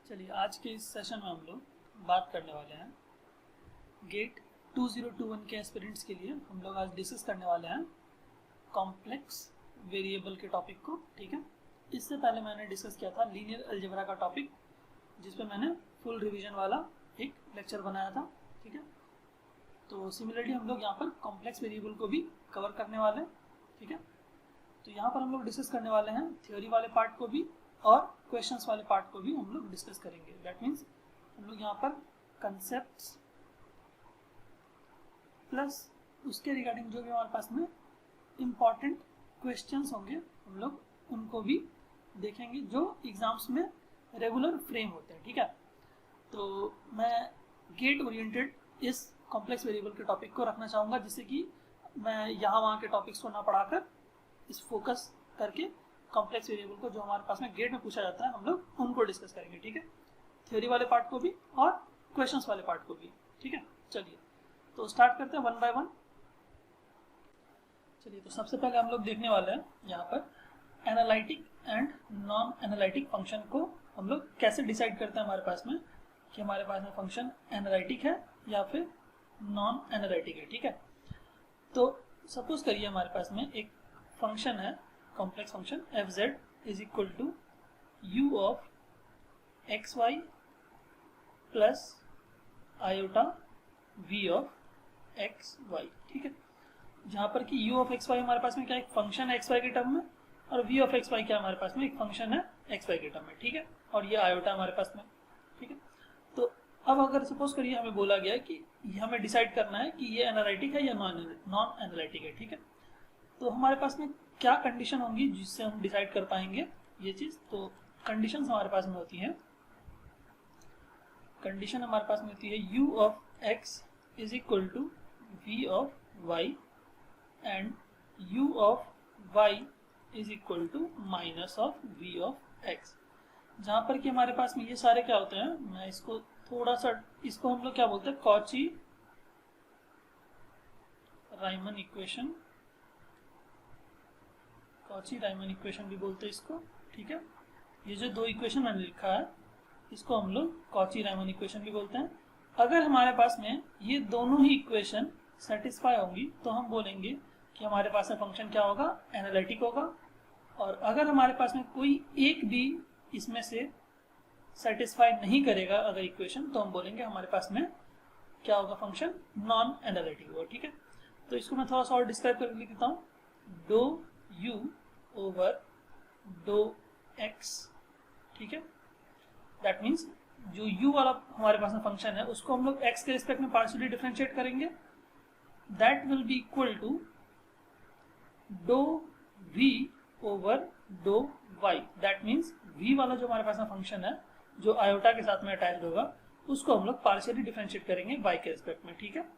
चलिए आज के इस सेशन में हम लोग बात करने वाले हैं गेट 2021 के एस्पिरेंट्स के लिए। हम लोग आज डिस्कस करने वाले हैं कॉम्प्लेक्स वेरिएबल के टॉपिक को। ठीक है, इससे पहले मैंने डिस्कस किया था लीनियर अलजेब्रा का टॉपिक, जिस पे मैंने फुल रिवीजन वाला एक लेक्चर बनाया था। ठीक है, तो सिमिलरली हम लोग यहाँ पर कॉम्प्लेक्स वेरिएबल को भी कवर करने वाले हैं। ठीक है, तो यहाँ पर हम लोग डिस्कस करने वाले हैं थ्योरी वाले पार्ट को भी और क्वेश्चंस वाले पार्ट को भी हम लोग डिस्कस करेंगे। दैट मीन्स हम लोग यहाँ पर कंसेप्ट्स प्लस उसके रिगार्डिंग जो भी हमारे पास में इम्पॉर्टेंट क्वेश्चंस होंगे हम लोग उनको भी देखेंगे, जो एग्जाम्स में रेगुलर फ्रेम होते हैं। ठीक है, तो मैं गेट ओरिएंटेड इस कॉम्प्लेक्स वेरिएबल के टॉपिक को रखना चाहूँगा, जिससे कि मैं यहाँ वहाँ के टॉपिक्स को ना पढ़ाकर इस फोकस करके कॉम्प्लेक्स वेरिएबल को जो हमारे पास में गेट में पूछा जाता है हम लोग उनको डिस्कस करेंगे। ठीक है, थ्योरी वाले पार्ट को भी और क्वेश्चंस वाले पार्ट को भी। ठीक है, चलिए तो स्टार्ट करते हैं वन बाय वन। चलिए, तो सबसे पहले हम लोग देखने वाले हैं यहाँ पर analytic and non analytic function को हम लोग कैसे डिसाइड करते हैं हमारे पास में कि हमारे पास में फंक्शन एनालिटिक है या फिर नॉन एनालिटिक है। ठीक है, तो सपोज करिए हमारे पास में एक फंक्शन है, complex function F Z is equal to U of X Y plus iota V of X Y. ठीक है, जहाँ पर कि यू ऑफ एक्स वाई हमारे पास में क्या एक फंक्शन है एक्स वाई के टर्म में, और वी ऑफ एक्स वाई क्या हमारे पास में एक फंक्शन है एक्स वाई के टर्म में। ठीक है, और ये आयोटा हमारे पास में। ठीक है, तो अब अगर सपोज करिए हमें बोला गया कि हमें डिसाइड करना है कि ये एनालिटिक है या नॉन एनालिटिक है। ठीक है, तो हमारे पास में क्या कंडीशन होंगी जिससे हम डिसाइड कर पाएंगे ये चीज। तो कंडीशंस हमारे पास में होती है, कंडीशन हमारे पास में होती है U of X is equal to V of Y and U of Y is equal to minus of V of X. जहां पर कि हमारे पास में ये सारे क्या होते हैं, मैं इसको थोड़ा सा, इसको हम लोग क्या बोलते हैं, Cauchy Riemann equation, Cauchy Riemann equation भी बोलते हैं इसको। ठीक है, ये जो दो इक्वेशन मैंने लिखा है इसको हम लोग कॉची राइमन इक्वेशन भी बोलते हैं। अगर हमारे पास में ये दोनों ही इक्वेशन सेटिस्फाई होंगी तो हम बोलेंगे कि हमारे पास में फंक्शन क्या होगा, एनालिटिक होगा। और अगर हमारे पास में कोई एक भी इसमें से सेटिस्फाई नहीं करेगा अगर इक्वेशन, तो हम बोलेंगे हमारे पास में क्या होगा, फंक्शन नॉन एनालिटिक होगा। ठीक है, तो इसको मैं थोड़ा सा और डिस्क्राइब करके लिख देता हूँ, do U over do X. ठीक है, दैट मीन्स जो u वाला हमारे पास में फंक्शन है उसको हम लोग x के रिस्पेक्ट में पार्शियली डिफरेंशिएट करेंगे, that will be equal to do v over do y। That means v वाला जो हमारे पास में फंक्शन है जो आयोटा के साथ में अटैच्ड होगा उसको हम लोग पार्शियली डिफरेंशिएट करेंगे y के रिस्पेक्ट में। ठीक है,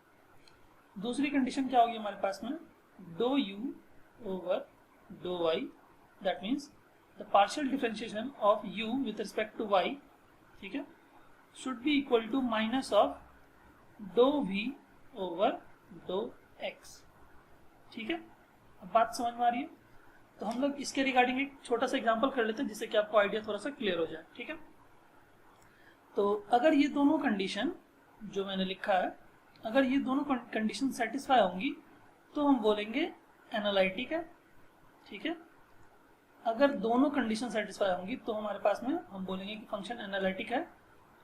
दूसरी कंडीशन क्या होगी हमारे पास में, do u over do y। That means the partial differentiation of u with respect to y, ठीक है, should be equal to minus of do v over do x। ठीक है, अब बात समझ में आ रही है। तो हम लोग इसके रिगार्डिंग एक छोटा सा एग्जांपल कर लेते हैं जिससे कि आपको आइडिया थोड़ा सा क्लियर हो जाए। ठीक है, तो अगर ये दोनों कंडीशन जो मैंने लिखा है, अगर ये दोनों कंडीशन सेटिस्फाई होंगी तो हम बोलेंगे एनालिटिक है। ठीक है, अगर दोनों कंडीशन सेटिस्फाई होंगी तो हमारे पास में हम बोलेंगे कि फंक्शन एनालिटिक है।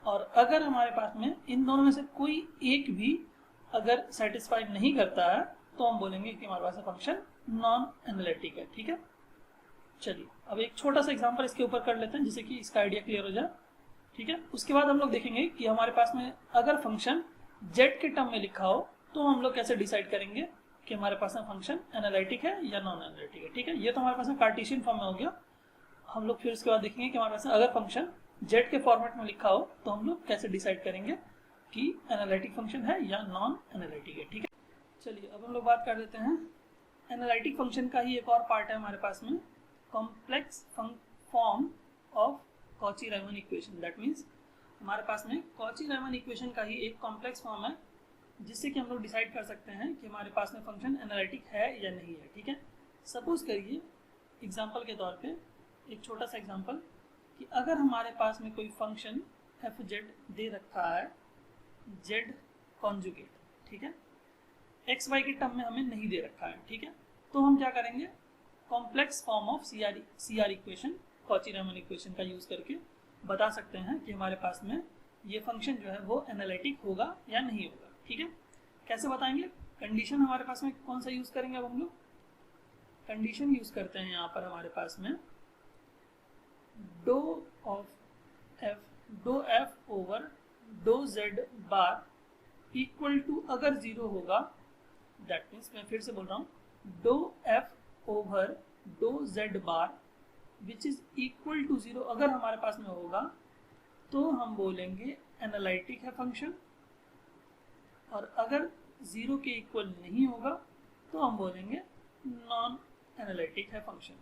और अगर हमारे पास में इन दोनों में से कोई एक भी अगर सेटिस्फाई नहीं करता है तो हम बोलेंगे कि हमारे पास में फंक्शन नॉन एनालिटिक है। ठीक है, चलिए अब एक छोटा सा एग्जांपल इसके ऊपर कर लेते हैं जिससे कि इसका आइडिया क्लियर हो जाए। ठीक है, उसके बाद हम लोग देखेंगे कि हमारे पास में अगर फंक्शन z के टर्म में लिखा हो तो हम लोग कैसे डिसाइड करेंगे कि हमारे पास में फंक्शन एनालिटिक है या नॉन एनालिटिक है। ठीक है, ये तो हमारे पास में कार्टेशियन फॉर्म में हो गया। हम लोग फिर उसके बाद देखेंगे कि हमारे पास में अगर फंक्शन z के फॉर्मेट में लिखा हो तो हम लोग कैसे डिसाइड करेंगे कि एनालिटिक फंक्शन है या नॉन एनालिटिक है। ठीक है, चलिए अब हम लोग बात कर लेते हैं एनालिटिक फंक्शन का ही एक और पार्ट है हमारे पास में, complex form of Cauchy Riemann equation. That means हमारे पास में कॉची राइमन इक्वेशन का ही एक कॉम्प्लेक्स फॉर्म है जिससे कि हम लोग डिसाइड कर सकते हैं कि हमारे पास में फंक्शन एनालिटिक है या नहीं है। ठीक है, सपोज करिए एग्जांपल के तौर पे एक छोटा सा एग्जांपल, कि अगर हमारे पास में कोई फंक्शन एफ जेड दे रखा है जेड कॉन्जुगेट, ठीक है, एक्स वाई के टर्म में हमें नहीं दे रखा है, ठीक है, तो हम क्या करेंगे, complex form of C R equation, Cauchy Riemann equation का यूज करके बता सकते हैं कि हमारे पास में ये फंक्शन जो है वो एनालिटिक होगा या नहीं होगा, ठीक है। कैसे बताएंगे, कंडीशन हमारे पास में कौन सा यूज करेंगे, अब हम लोग कंडीशन यूज करते हैं यहाँ पर हमारे पास में do F over do Z bar equal to, अगर जीरो होगा, दैट मीन्स मैं फिर से बोल रहा हूँ, do F over do Z bar which is equal to zero अगर हमारे पास में होगा तो हम बोलेंगे एनालिटिक है फंक्शन, और अगर जीरो के इक्वल नहीं होगा तो हम बोलेंगे नॉन एनालिटिक है फंक्शन,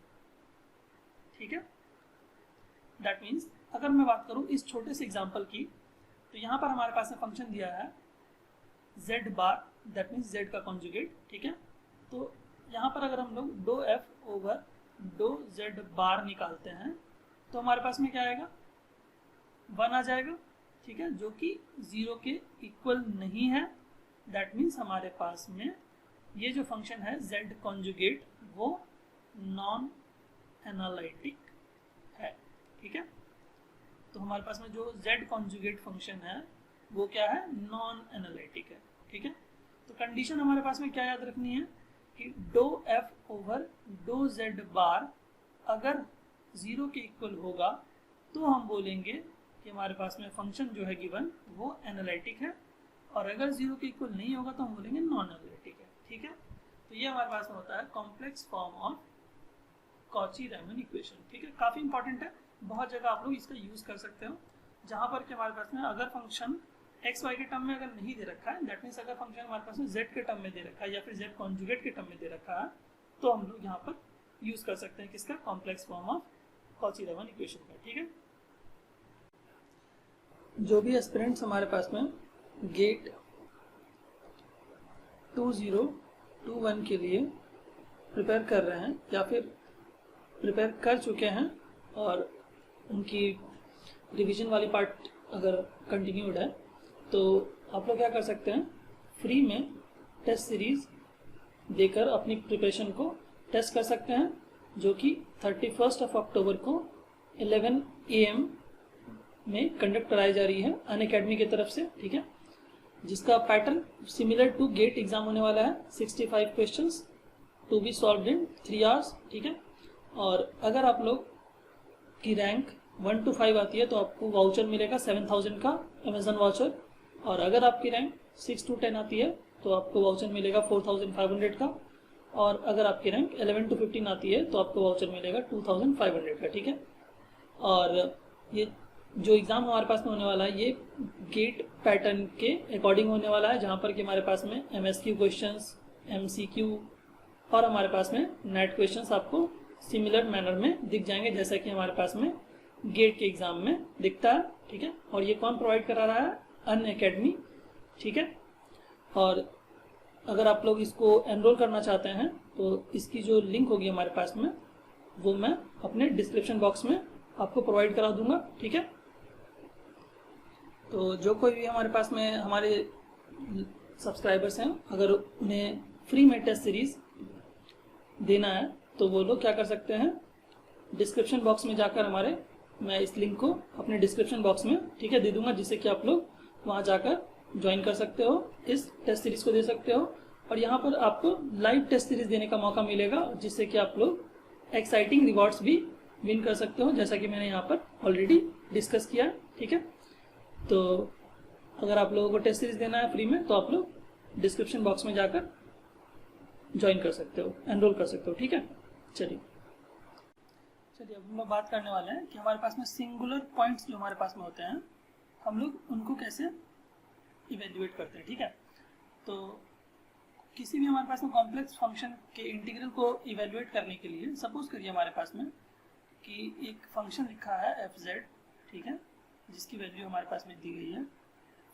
ठीक है। दैट मीन्स अगर मैं बात करूं इस छोटे से एग्जांपल की, तो यहाँ पर हमारे पास में फंक्शन दिया है z bar, that means z का कॉन्जुगेट, ठीक है। तो यहाँ पर अगर हम लोग do F over do z bar निकालते हैं तो हमारे पास में क्या आएगा, 1 आ जाएगा, ठीक है, जो कि 0 के इक्वल नहीं है। दैट मीन्स हमारे पास में ये जो फंक्शन है z कॉन्जुगेट वो नॉन एनालिटिक है, ठीक है। तो हमारे पास में जो z कॉन्जुगेट फंक्शन है वो क्या है, नॉन एनालिटिक है, ठीक है। तो कंडीशन हमारे पास में क्या याद रखनी है कि do F over do Z bar अगर 0 के इक्वल होगा तो हम बोलेंगे कि हमारे पास में फंक्शन जो है गिवन वो एनालिटिक है, और अगर 0 के इक्वल नहीं होगा तो हम बोलेंगे नॉन एनालिटिक है, ठीक है। तो ये हमारे पास में होता है कॉम्प्लेक्स फॉर्म ऑफ कॉची-रीमन इक्वेशन, ठीक है। काफ़ी इंपॉर्टेंट है, बहुत जगह आप लोग इसका यूज़ कर सकते हो, जहाँ पर कि हमारे पास में अगर फंक्शन एक्स वाई के टर्म में अगर नहीं दे रखा है, दैट मीन्स अगर फंक्शन हमारे पास में जेड के टर्म में दे रखा है या फिर जेड कॉन्जुगेट के टर्म में दे रखा है, तो हम लोग यहाँ पर यूज़ कर सकते हैं किसका, कॉम्प्लेक्स फॉर्म ऑफ कॉची-रीमन इक्वेशन का, ठीक है। जो भी एस्पिरेंट्स हमारे पास में गेट 2021 के लिए प्रिपेयर कर रहे हैं या फिर प्रिपेयर कर चुके हैं और उनकी रिवीजन वाली पार्ट अगर कंटिन्यूड है, तो आप लोग क्या कर सकते हैं, फ्री में टेस्ट सीरीज देकर अपनी प्रिपरेशन को टेस्ट कर सकते हैं, जो कि 31 अक्टूबर को 11 AM में कंडक्ट कराई जा रही है अनअकैडमी की तरफ से, ठीक है, जिसका pattern similar to GATE exam होने वाला है, 65 questions to be solved in 3 hours, ठीक है। और अगर आप लोग की रैंक 1 to 5 आती है तो आपको वाउचर मिलेगा 7000 का अमेजन वाउचर, और अगर आपकी रैंक 6 to 10 आती है तो आपको वाउचर मिलेगा 4500 का, और अगर आपकी रैंक 11 to 15 आती है तो आपको वाउचर मिलेगा 2500 का, ठीक है। और ये जो एग्ज़ाम हमारे पास में होने वाला है ये गेट पैटर्न के अकॉर्डिंग होने वाला है, जहाँ पर कि हमारे पास में MSQ क्वेश्चंस, MCQ और हमारे पास में नेट क्वेश्चंस आपको सिमिलर मैनर में दिख जाएंगे, जैसा कि हमारे पास में गेट के एग्ज़ाम में दिखता है, ठीक है। और ये कौन प्रोवाइड करा रहा है, अनअकैडमी, ठीक है। और अगर आप लोग इसको एनरोल करना चाहते हैं तो इसकी जो लिंक होगी हमारे पास में वो मैं अपने डिस्क्रिप्शन बॉक्स में आपको प्रोवाइड करा दूंगा, ठीक है। तो जो कोई भी हमारे पास में हमारे सब्सक्राइबर्स हैं, अगर उन्हें फ्री में टेस्ट सीरीज देना है तो वो लोग क्या कर सकते हैं, डिस्क्रिप्शन बॉक्स में जाकर मैं इस लिंक को अपने डिस्क्रिप्शन बॉक्स में, ठीक है, दे दूंगा, जिससे कि आप लोग वहाँ जाकर ज्वाइन कर सकते हो, इस टेस्ट सीरीज को दे सकते हो, और यहाँ पर आपको लाइव टेस्ट सीरीज देने का मौका मिलेगा, जिससे कि आप लोग एक्साइटिंग रिवॉर्ड्स भी विन कर सकते हो, जैसा कि मैंने यहाँ पर ऑलरेडी डिस्कस किया है, ठीक है। तो अगर आप लोगों को टेस्ट सीरीज देना है फ्री में तो आप लोग डिस्क्रिप्शन बॉक्स में जाकर ज्वाइन कर सकते हो, एनरोल कर सकते हो, ठीक है। चलिए अब हम लोग बात करने वाले हैं कि हमारे पास में सिंगुलर पॉइंट्स जो हमारे पास में होते हैं हम लोग उनको कैसे इवेल्युएट करते हैं, ठीक है। तो किसी भी हमारे पास में कॉम्प्लेक्स फंक्शन के इंटीग्रल को इवेल्युएट करने के लिए सपोज करिए हमारे पास में कि एक फंक्शन लिखा है fz, ठीक है, जिसकी वैल्यू हमारे पास में दी गई है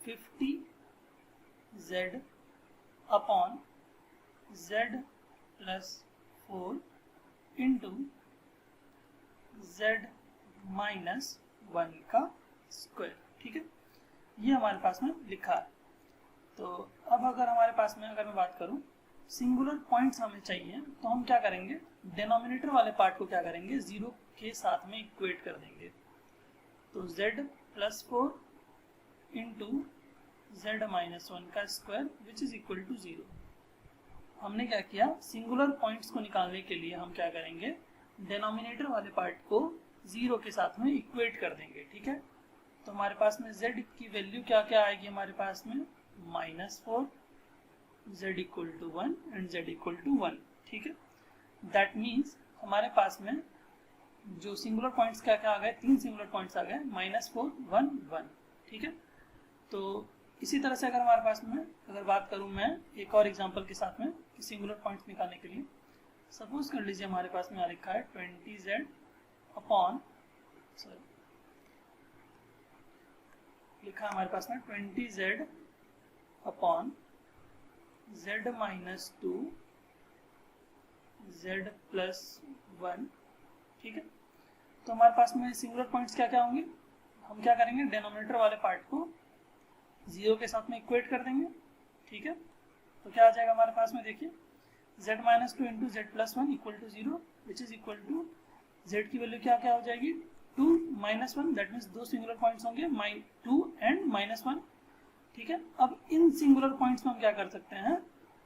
50z upon z + 4 into z -1 का स्क्वायर, ठीक है, ये हमारे पास में लिखा है। तो अब अगर हमारे पास में अगर मैं बात करूं सिंगुलर पॉइंट्स हमें चाहिए, तो हम क्या करेंगे, डिनोमिनेटर वाले पार्ट को क्या करेंगे, 0 के साथ में इक्वेट कर देंगे। तो z+4 इंटू z-1 का square which is equal to 0। हमने क्या किया, सिंगुलर पॉइंट्स को निकालने के लिए हम क्या करेंगे, डिनोमिनेटर वाले पार्ट को 0 के साथ में इक्वेट कर देंगे, ठीक है। तो हमारे पास में z की वैल्यू क्या क्या आएगी हमारे पास में, -4, z=1 एंड z=1, ठीक है। दैट मीन्स हमारे पास में जो सिंगुलर पॉइंट्स क्या क्या आ गए, 3 सिंगुलर पॉइंट्स आ गए, -4, 1, 1, ठीक है। तो इसी तरह से अगर हमारे पास में अगर बात करूं मैं एक और एग्जांपल के साथ में कि सिंगुलर पॉइंट्स निकालने के लिए, सपोज कर लीजिए हमारे पास में लिखा है 20z अपॉन, लिखा हमारे पास में 20z अपॉन z-2 z+1, ठीक है। तो हमारे पास में सिंगुलर पॉइंट्स क्या क्या होंगे, हम क्या करेंगे, डिनोमिनेटर वाले पार्ट को 0 के साथ में इक्वेट कर देंगे, ठीक है। तो क्या आ जाएगा हमारे पास में, देखिए z-2 into z+1 equal to 0 which is equal to z की वैल्यू क्या क्या हो जाएगी, 2 -1, दैट मीन्स 2 सिंगुलर पॉइंट्स होंगे, 2 एंड -1, ठीक है। अब इन सिंगुलर पॉइंट्स में हम क्या कर सकते हैं,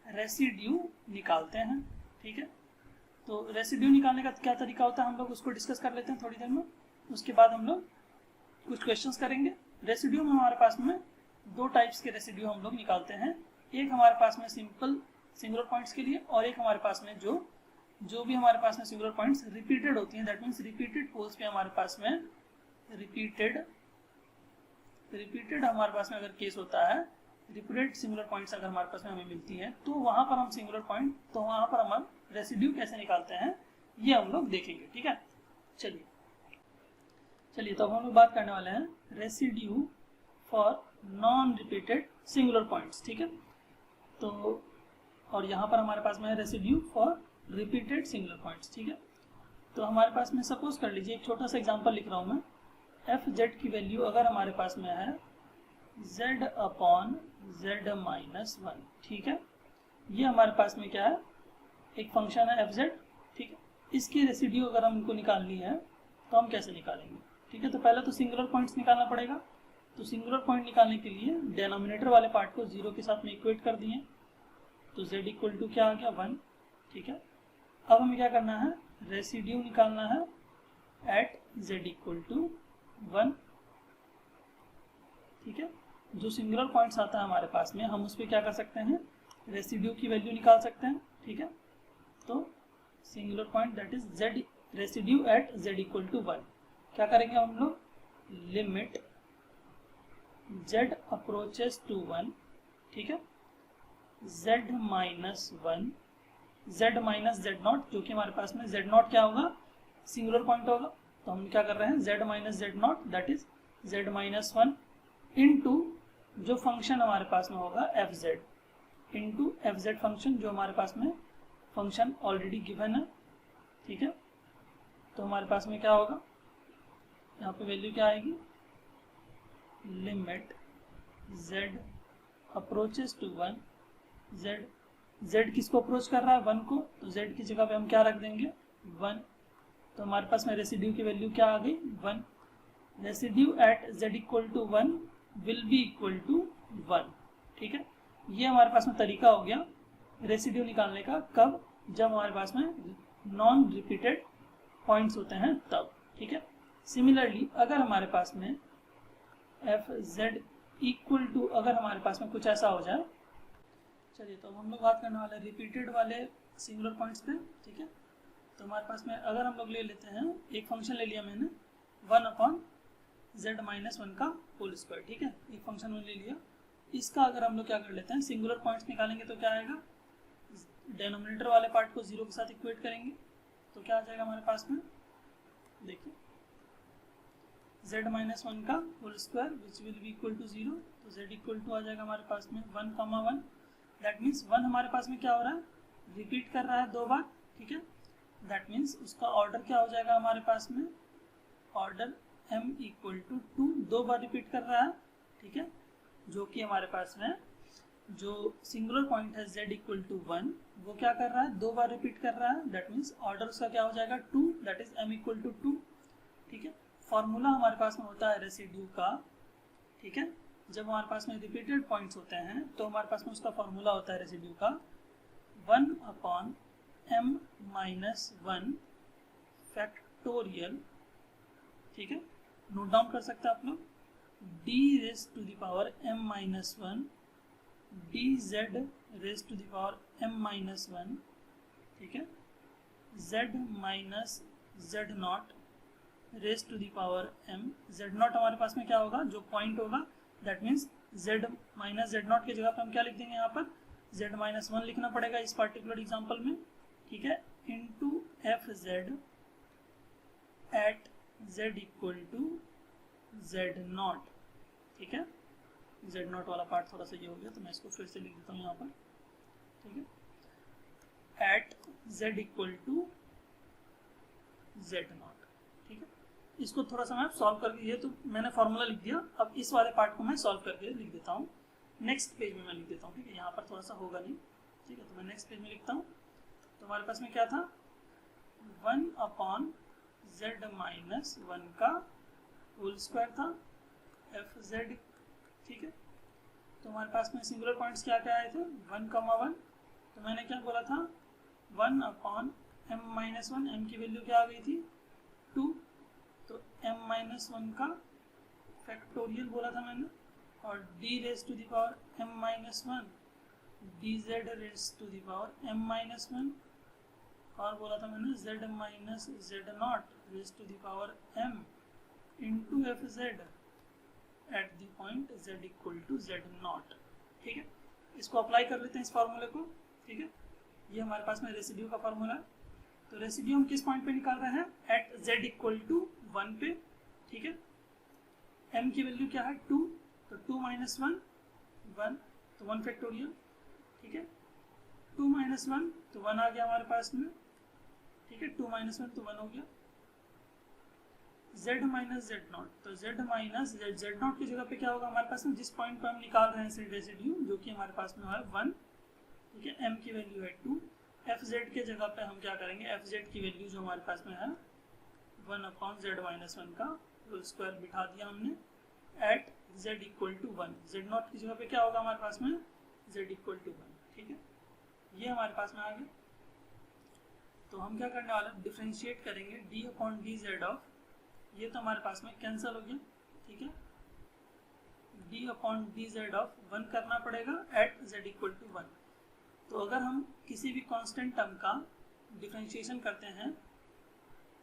रेसिड्यू निकालते हैं, ठीक है। तो रेसिड्यू निकालने का क्या तरीका होता है, हम लोग उसको डिस्कस कर लेते हैं थोड़ी देर में, उसके बाद हम लोग कुछ क्वेश्चंस करेंगे। रेसिड्यू में हमारे पास में 2 टाइप्स के रेसिड्यू हम लोग निकालते हैं, एक हमारे पास में सिंपल सिंगुलर पॉइंट्स के लिए, और एक हमारे पास में जो भी हमारे पास में सिंगुलर पॉइंट्स रिपीटेड होती हैं, दैट मीन्स रिपीटेड पोल्स पे हमारे पास में रिपीटेड हमारे पास में अगर केस होता है, रिपीटेड सिंगुलर पॉइंट्स अगर हमारे पास में हमें मिलती हैं, तो वहां पर हम सिंगुलर पॉइंट, तो वहां पर हम रेसिड्यू कैसे निकालते हैं ये हम लोग देखेंगे, ठीक है। चलिए तो अब हम लोग बात करने वाले हैं residue for non repeated singular points, ठीक है। तो और यहाँ पर हमारे पास में है residue for repeated singular points, ठीक है। तो हमारे पास में सपोज कर लीजिए एक छोटा सा एग्जांपल लिख रहा हूँ मैं, f(z) की वैल्यू अगर हमारे पास में है z/z-1, ठीक है। ये हमारे पास में क्या है, एक फंक्शन है f(z), ठीक है। इसकी रेसिड्यू अगर हमको निकालनी है तो हम कैसे निकालेंगे, ठीक है। तो पहले तो सिंगुलर पॉइंट्स निकालना पड़ेगा। तो सिंगुलर पॉइंट निकालने के लिए डिनोमिनेटर वाले पार्ट को 0 के साथ में इक्वेट कर दिए, तो z क्या आ गया, 1, ठीक है। अब हमें क्या करना है, रेसिड्यू निकालना है एट z=1, ठीक है। जो सिंगुलर पॉइंट्स आता है हमारे पास में, हम उस पर क्या कर सकते हैं, रेसिड्यू की वैल्यू निकाल सकते हैं, ठीक है। तो singular point that is z residue at z=1, क्या करेंगे हम लोग, लिमिट z अप्रोचेस टू 1, ठीक है, z-1 z-z0, जो कि हमारे पास में z0 क्या होगा, सिंगुलर पॉइंट होगा। तो हम क्या कर रहे हैं, z-z0 that is z-1 into जो फंक्शन हमारे पास में होगा f(z) इंटू f(z) फंक्शन जो हमारे पास में फंक्शन ऑलरेडी गिवन है, ठीक है। तो हमारे पास में क्या होगा, यहाँ पे वैल्यू क्या आएगी, limit z approaches to 1, z किसको अप्रोच कर रहा है, 1 को, तो z की जगह पे हम क्या रख देंगे, 1। तो हमारे पास में रेसिड्यू की वैल्यू क्या आ गई, 1। Residue at z=1 will be equal to 1, ठीक है। ये हमारे पास में तरीका हो गया रेसिड्यू निकालने का, कब, जब हमारे पास में नॉन रिपीटेड पॉइंट्स होते हैं तब, ठीक है। सिमिलरली अगर हमारे पास में f(z) इक्वल टू, अगर हमारे पास में कुछ ऐसा हो जाए, चलिए तो हम लोग बात करने वाले रिपीटेड वाले सिंगुलर पॉइंट्स पे, ठीक है। तो हमारे पास में अगर हम लोग ले लेते हैं, एक फंक्शन ले लिया मैंने 1/z-1 का होल स्क्वायर, ठीक है, एक फंक्शन मैंने ले लिया। इसका अगर हम लोग क्या कर लेते हैं, सिंगुलर पॉइंट्स निकालेंगे तो क्या आएगा, डिनोमिनेटर वाले पार्ट को 0 के साथ इक्वेट करेंगे, तो क्या आ जाएगा हमारे पास में, देखिए z-1 का whole square which will be equal to 0, तो z आ जाएगा हमारे पास में 1,1, दैट मीन्स 1 हमारे पास में क्या हो रहा है, रिपीट कर रहा है 2 बार, ठीक है। दैट मीन्स उसका ऑर्डर क्या हो जाएगा हमारे पास में ऑर्डर m इक्वल टू 2, 2 बार रिपीट कर रहा है, ठीक है, जो कि हमारे पास में जो सिंगुलर पॉइंट है z इक्वल टू 1, वो क्या कर रहा है, 2 बार रिपीट कर रहा है, दैट मीन्स ऑर्डर उसका क्या हो जाएगा 2, that is m equal to 2, ठीक है। फॉर्मूला हमारे पास में होता है रेसिड्यू का, ठीक है, जब हमारे पास में रिपीटेड पॉइंट्स होते हैं तो हमारे पास में उसका फॉर्मूला होता है रेसिड्यू का 1/m माइनस 1 फैक्टोरियल, ठीक है, नोट डाउन कर सकते हैं आप लोग, d raise to the power m minus 1 dz raise to the power m minus 1, ठीक है, z minus z not raise to the power m, z not हमारे पास में क्या होगा, जो पॉइंट होगा, that means z minus z not की जगह पे हम क्या लिख देंगे, यहाँ पर z माइनस 1 लिखना पड़ेगा इस पार्टिकुलर एग्जाम्पल में, ठीक है, into F Z at z equal to z not, ठीक है, z नॉट वाला पार्ट थोड़ा सा ये हो गया तो मैं इसको फिर से लिख देता हूँ यहाँ पर, ठीक है, at z equal to z not, ठीक है। इसको थोड़ा सा मैं सॉल्व करके, ये तो मैंने फॉर्मूला लिख दिया, अब इस वाले पार्ट को मैं सॉल्व करके लिख देता हूँ, नेक्स्ट पेज में मैं लिख देता हूँ, ठीक है, यहाँ पर थोड़ा सा होगा नहीं, ठीक है, तो मैं नेक्स्ट पेज में लिखता हूँ। तो हमारे पास में क्या था, 1/z माइनस 1 का होल स्क्वायर था एफ जेड, ठीक है। तो हमारे पास में सिंगुलर पॉइंट्स क्या क्या आए थे, 1,1, तो मैंने क्या बोला था 1/m माइनस 1, m की वैल्यू क्या आ गई थी 2, तो m माइनस 1 का फैक्टोरियल बोला था मैंने, और d raise to the power m minus 1 dz raise to the power m minus 1, और बोला था मैंने z minus z not raise to the power m into F Z at the point z equal to z not, ठीक है। इसको apply कर लेते हैं इस फार्मूले को, ठीक है, ये हमारे पास में रेसिड्यू का फार्मूला है। तो रेसिड्यू हम किस पॉइंट पे निकाल रहे हैं, एट z इक्वल टू 1 पे, ठीक है, m की वैल्यू क्या है 2, तो 2 माइनस 1 1, तो 1 फैक्टोरियल, ठीक है, 2 माइनस 1 तो 1 आ गया हमारे पास में, ठीक है, 2 माइनस 1 तो 1 हो गया, z माइनस जेड नॉट, तो z माइनस जेड नॉट की जगह पे क्या होगा हमारे पास में, जिस पॉइंट पे हम निकाल रहे हैं रेसिड्यू, जो कि हमारे पास में है 1, ठीक है, m की वैल्यू है 2, एफ जेड के जगह पे हम क्या करेंगे, एफ जेड की वैल्यू जो हमारे पास में है 1/z माइनस 1 का होल स्क्वायर बिठा दिया हमने, at z equal to 1, Z not की जगह पे क्या होगा हमारे पास में z इक्वल टू 1, ठीक है, ये हमारे पास में आ गया। तो हम क्या करने वाले हैं, डिफ्रेंशिएट करेंगे d/dz ऑफ, ये तो हमारे पास में कैंसिल हो गया, ठीक है, d/dz ऑफ 1 करना पड़ेगा एट z इक्वल टू 1। तो अगर हम किसी भी कांस्टेंट टर्म का डिफरेंशिएशन करते हैं,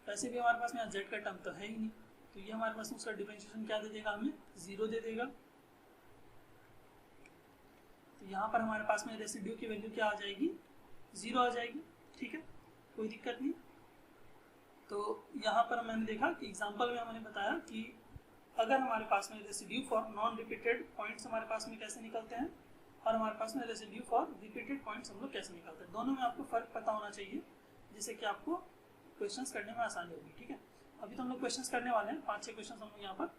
वैसे भी हमारे पास में z का टर्म तो है ही नहीं, तो ये हमारे पास में उसका डिफरेंशिएशन क्या दे देगा, हमें 0 दे देगा। तो यहाँ पर हमारे पास में रेसिड्यू की वैल्यू क्या आ जाएगी, 0 आ जाएगी, ठीक है, कोई दिक्कत नहीं। तो यहाँ पर मैंने देखा कि एग्जाम्पल में हमने बताया कि अगर हमारे पास में residue for non repeated points हमारे पास में कैसे निकलते हैं, और हमारे पास में रेसिड्यू फॉर रिपीटेड पॉइंट्स हम लोग कैसे निकालते हैं, दोनों में आपको फर्क पता होना चाहिए, जिससे कि आपको क्वेश्चंस करने में आसानी होगी, ठीक है। अभी तो हम लोग क्वेश्चंस करने वाले हैं, 5-6 क्वेश्चन हम लोग यहाँ पर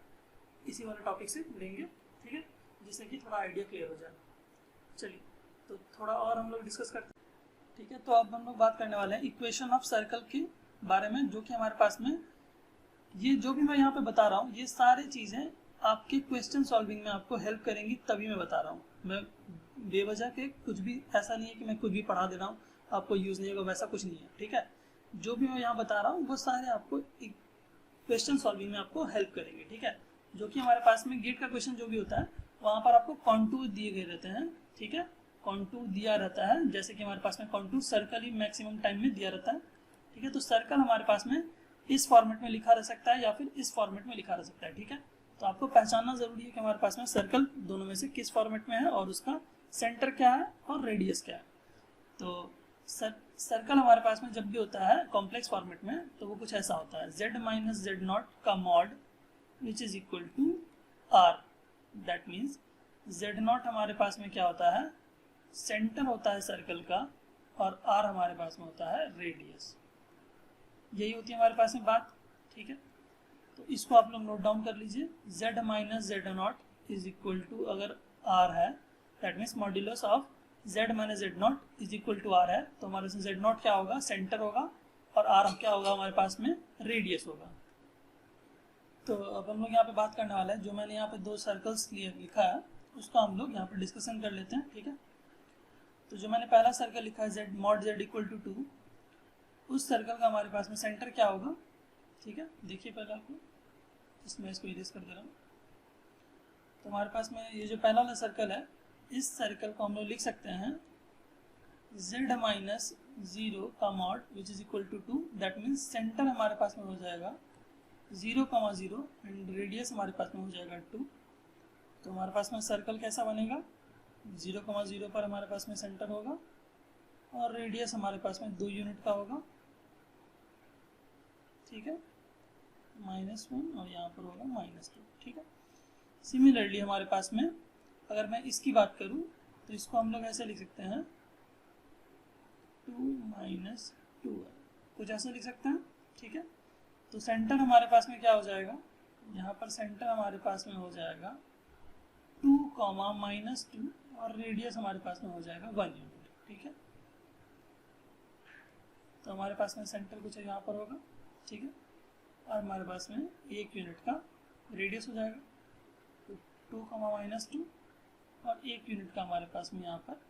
इसी वाले टॉपिक से लेंगे, ठीक है, जिससे कि थोड़ा आइडिया क्लियर हो जाए। चलिए तो थोड़ा और हम लोग डिस्कस करते हैं, ठीक है। तो अब हम लोग बात करने वाले हैं इक्वेशन ऑफ सर्कल के बारे में, जो कि हमारे पास में ये जो भी मैं यहाँ पे बता रहा हूँ, ये सारी चीज़ें आपके क्वेश्चन सॉल्विंग में आपको हेल्प करेंगी, तभी मैं बता रहा हूँ। मैं बेवजह के कुछ भी, ऐसा नहीं है कि मैं कुछ भी पढ़ा दे रहा हूँ आपको यूज़ नहीं होगा, वैसा कुछ नहीं है, ठीक है। जो भी मैं यहाँ बता रहा हूँ वो सारे आपको क्वेश्चन सॉल्विंग में आपको हेल्प करेंगे, ठीक है। जो कि हमारे पास में गेट का क्वेश्चन जो भी होता है, वहाँ पर आपको कॉन्टूर दिए गए रहते हैं, ठीक है, कॉन्टूर दिया रहता है, जैसे कि हमारे पास में कॉन्टूर सर्कल ही मैक्सिमम टाइम में दिया रहता है, ठीक है। तो सर्कल हमारे पास में इस फॉर्मेट में लिखा रह सकता है या फिर इस फॉर्मेट में लिखा रह सकता है, ठीक है। तो आपको पहचानना जरूरी है कि हमारे पास में सर्कल दोनों में से किस फॉर्मेट में है, और उसका सेंटर क्या है और रेडियस क्या है। तो सर्कल हमारे पास में जब भी होता है कॉम्प्लेक्स फॉर्मेट में, तो वो कुछ ऐसा होता है, z माइनस जेड नॉट का mod which is equal to r, that means Z not हमारे पास में क्या होता है, सेंटर होता है सर्कल का, और r हमारे पास में होता है रेडियस। यही होती है हमारे पास में बात, ठीक है। तो इसको आप लोग नोट डाउन कर लीजिए, z minus Z not is equal to, अगर r है that means modulus of z minus Z not is equal to r है, तो हमारे पास जेड नॉट क्या होगा, सेंटर होगा, और r क्या होगा हमारे पास में, रेडियस होगा। तो अब हम लोग यहाँ पे बात करने वाला है, जो मैंने यहाँ पे 2 सर्कल्स लिखा है उसको हम लोग यहाँ पे डिस्कशन कर लेते हैं, ठीक है। तो जो मैंने पहला सर्कल लिखा है z mod z equal to 2, उस सर्कल का हमारे पास में सेंटर क्या होगा, ठीक है। देखिए पहले आपको, इसमें इसको इरेज कर दे रहा हूँ। तो हमारे पास में ये जो पहला वाला सर्कल है, इस सर्कल को हम लोग लिख सकते हैं z माइनस 0 का mod which is equal to 2, that means centre हमारे पास में हो जाएगा 0,0 एंड रेडियस हमारे पास में हो जाएगा 2। तो हमारे पास में सर्कल कैसा बनेगा, 0,0 पर हमारे पास में सेंटर होगा और रेडियस हमारे पास में 2 यूनिट का होगा, ठीक है, -1 और यहाँ पर होगा -2, ठीक है। सिमिलरली हमारे पास में अगर मैं इसकी बात करूँ तो इसको हम लोग ऐसे लिख सकते हैं 2 - 2, कुछ ऐसे लिख सकते हैं, ठीक है। तो सेंटर हमारे पास में क्या हो जाएगा, यहाँ पर सेंटर हमारे पास में हो जाएगा 2, -2 और रेडियस हमारे पास में हो जाएगा 1 यूनिट, ठीक है। तो हमारे पास में सेंटर कुछ यहाँ पर होगा, ठीक है, और हमारे पास में 1 यूनिट का रेडियस हो जाएगा, तो 2, -2 और 1 यूनिट का हमारे पास में यहाँ पर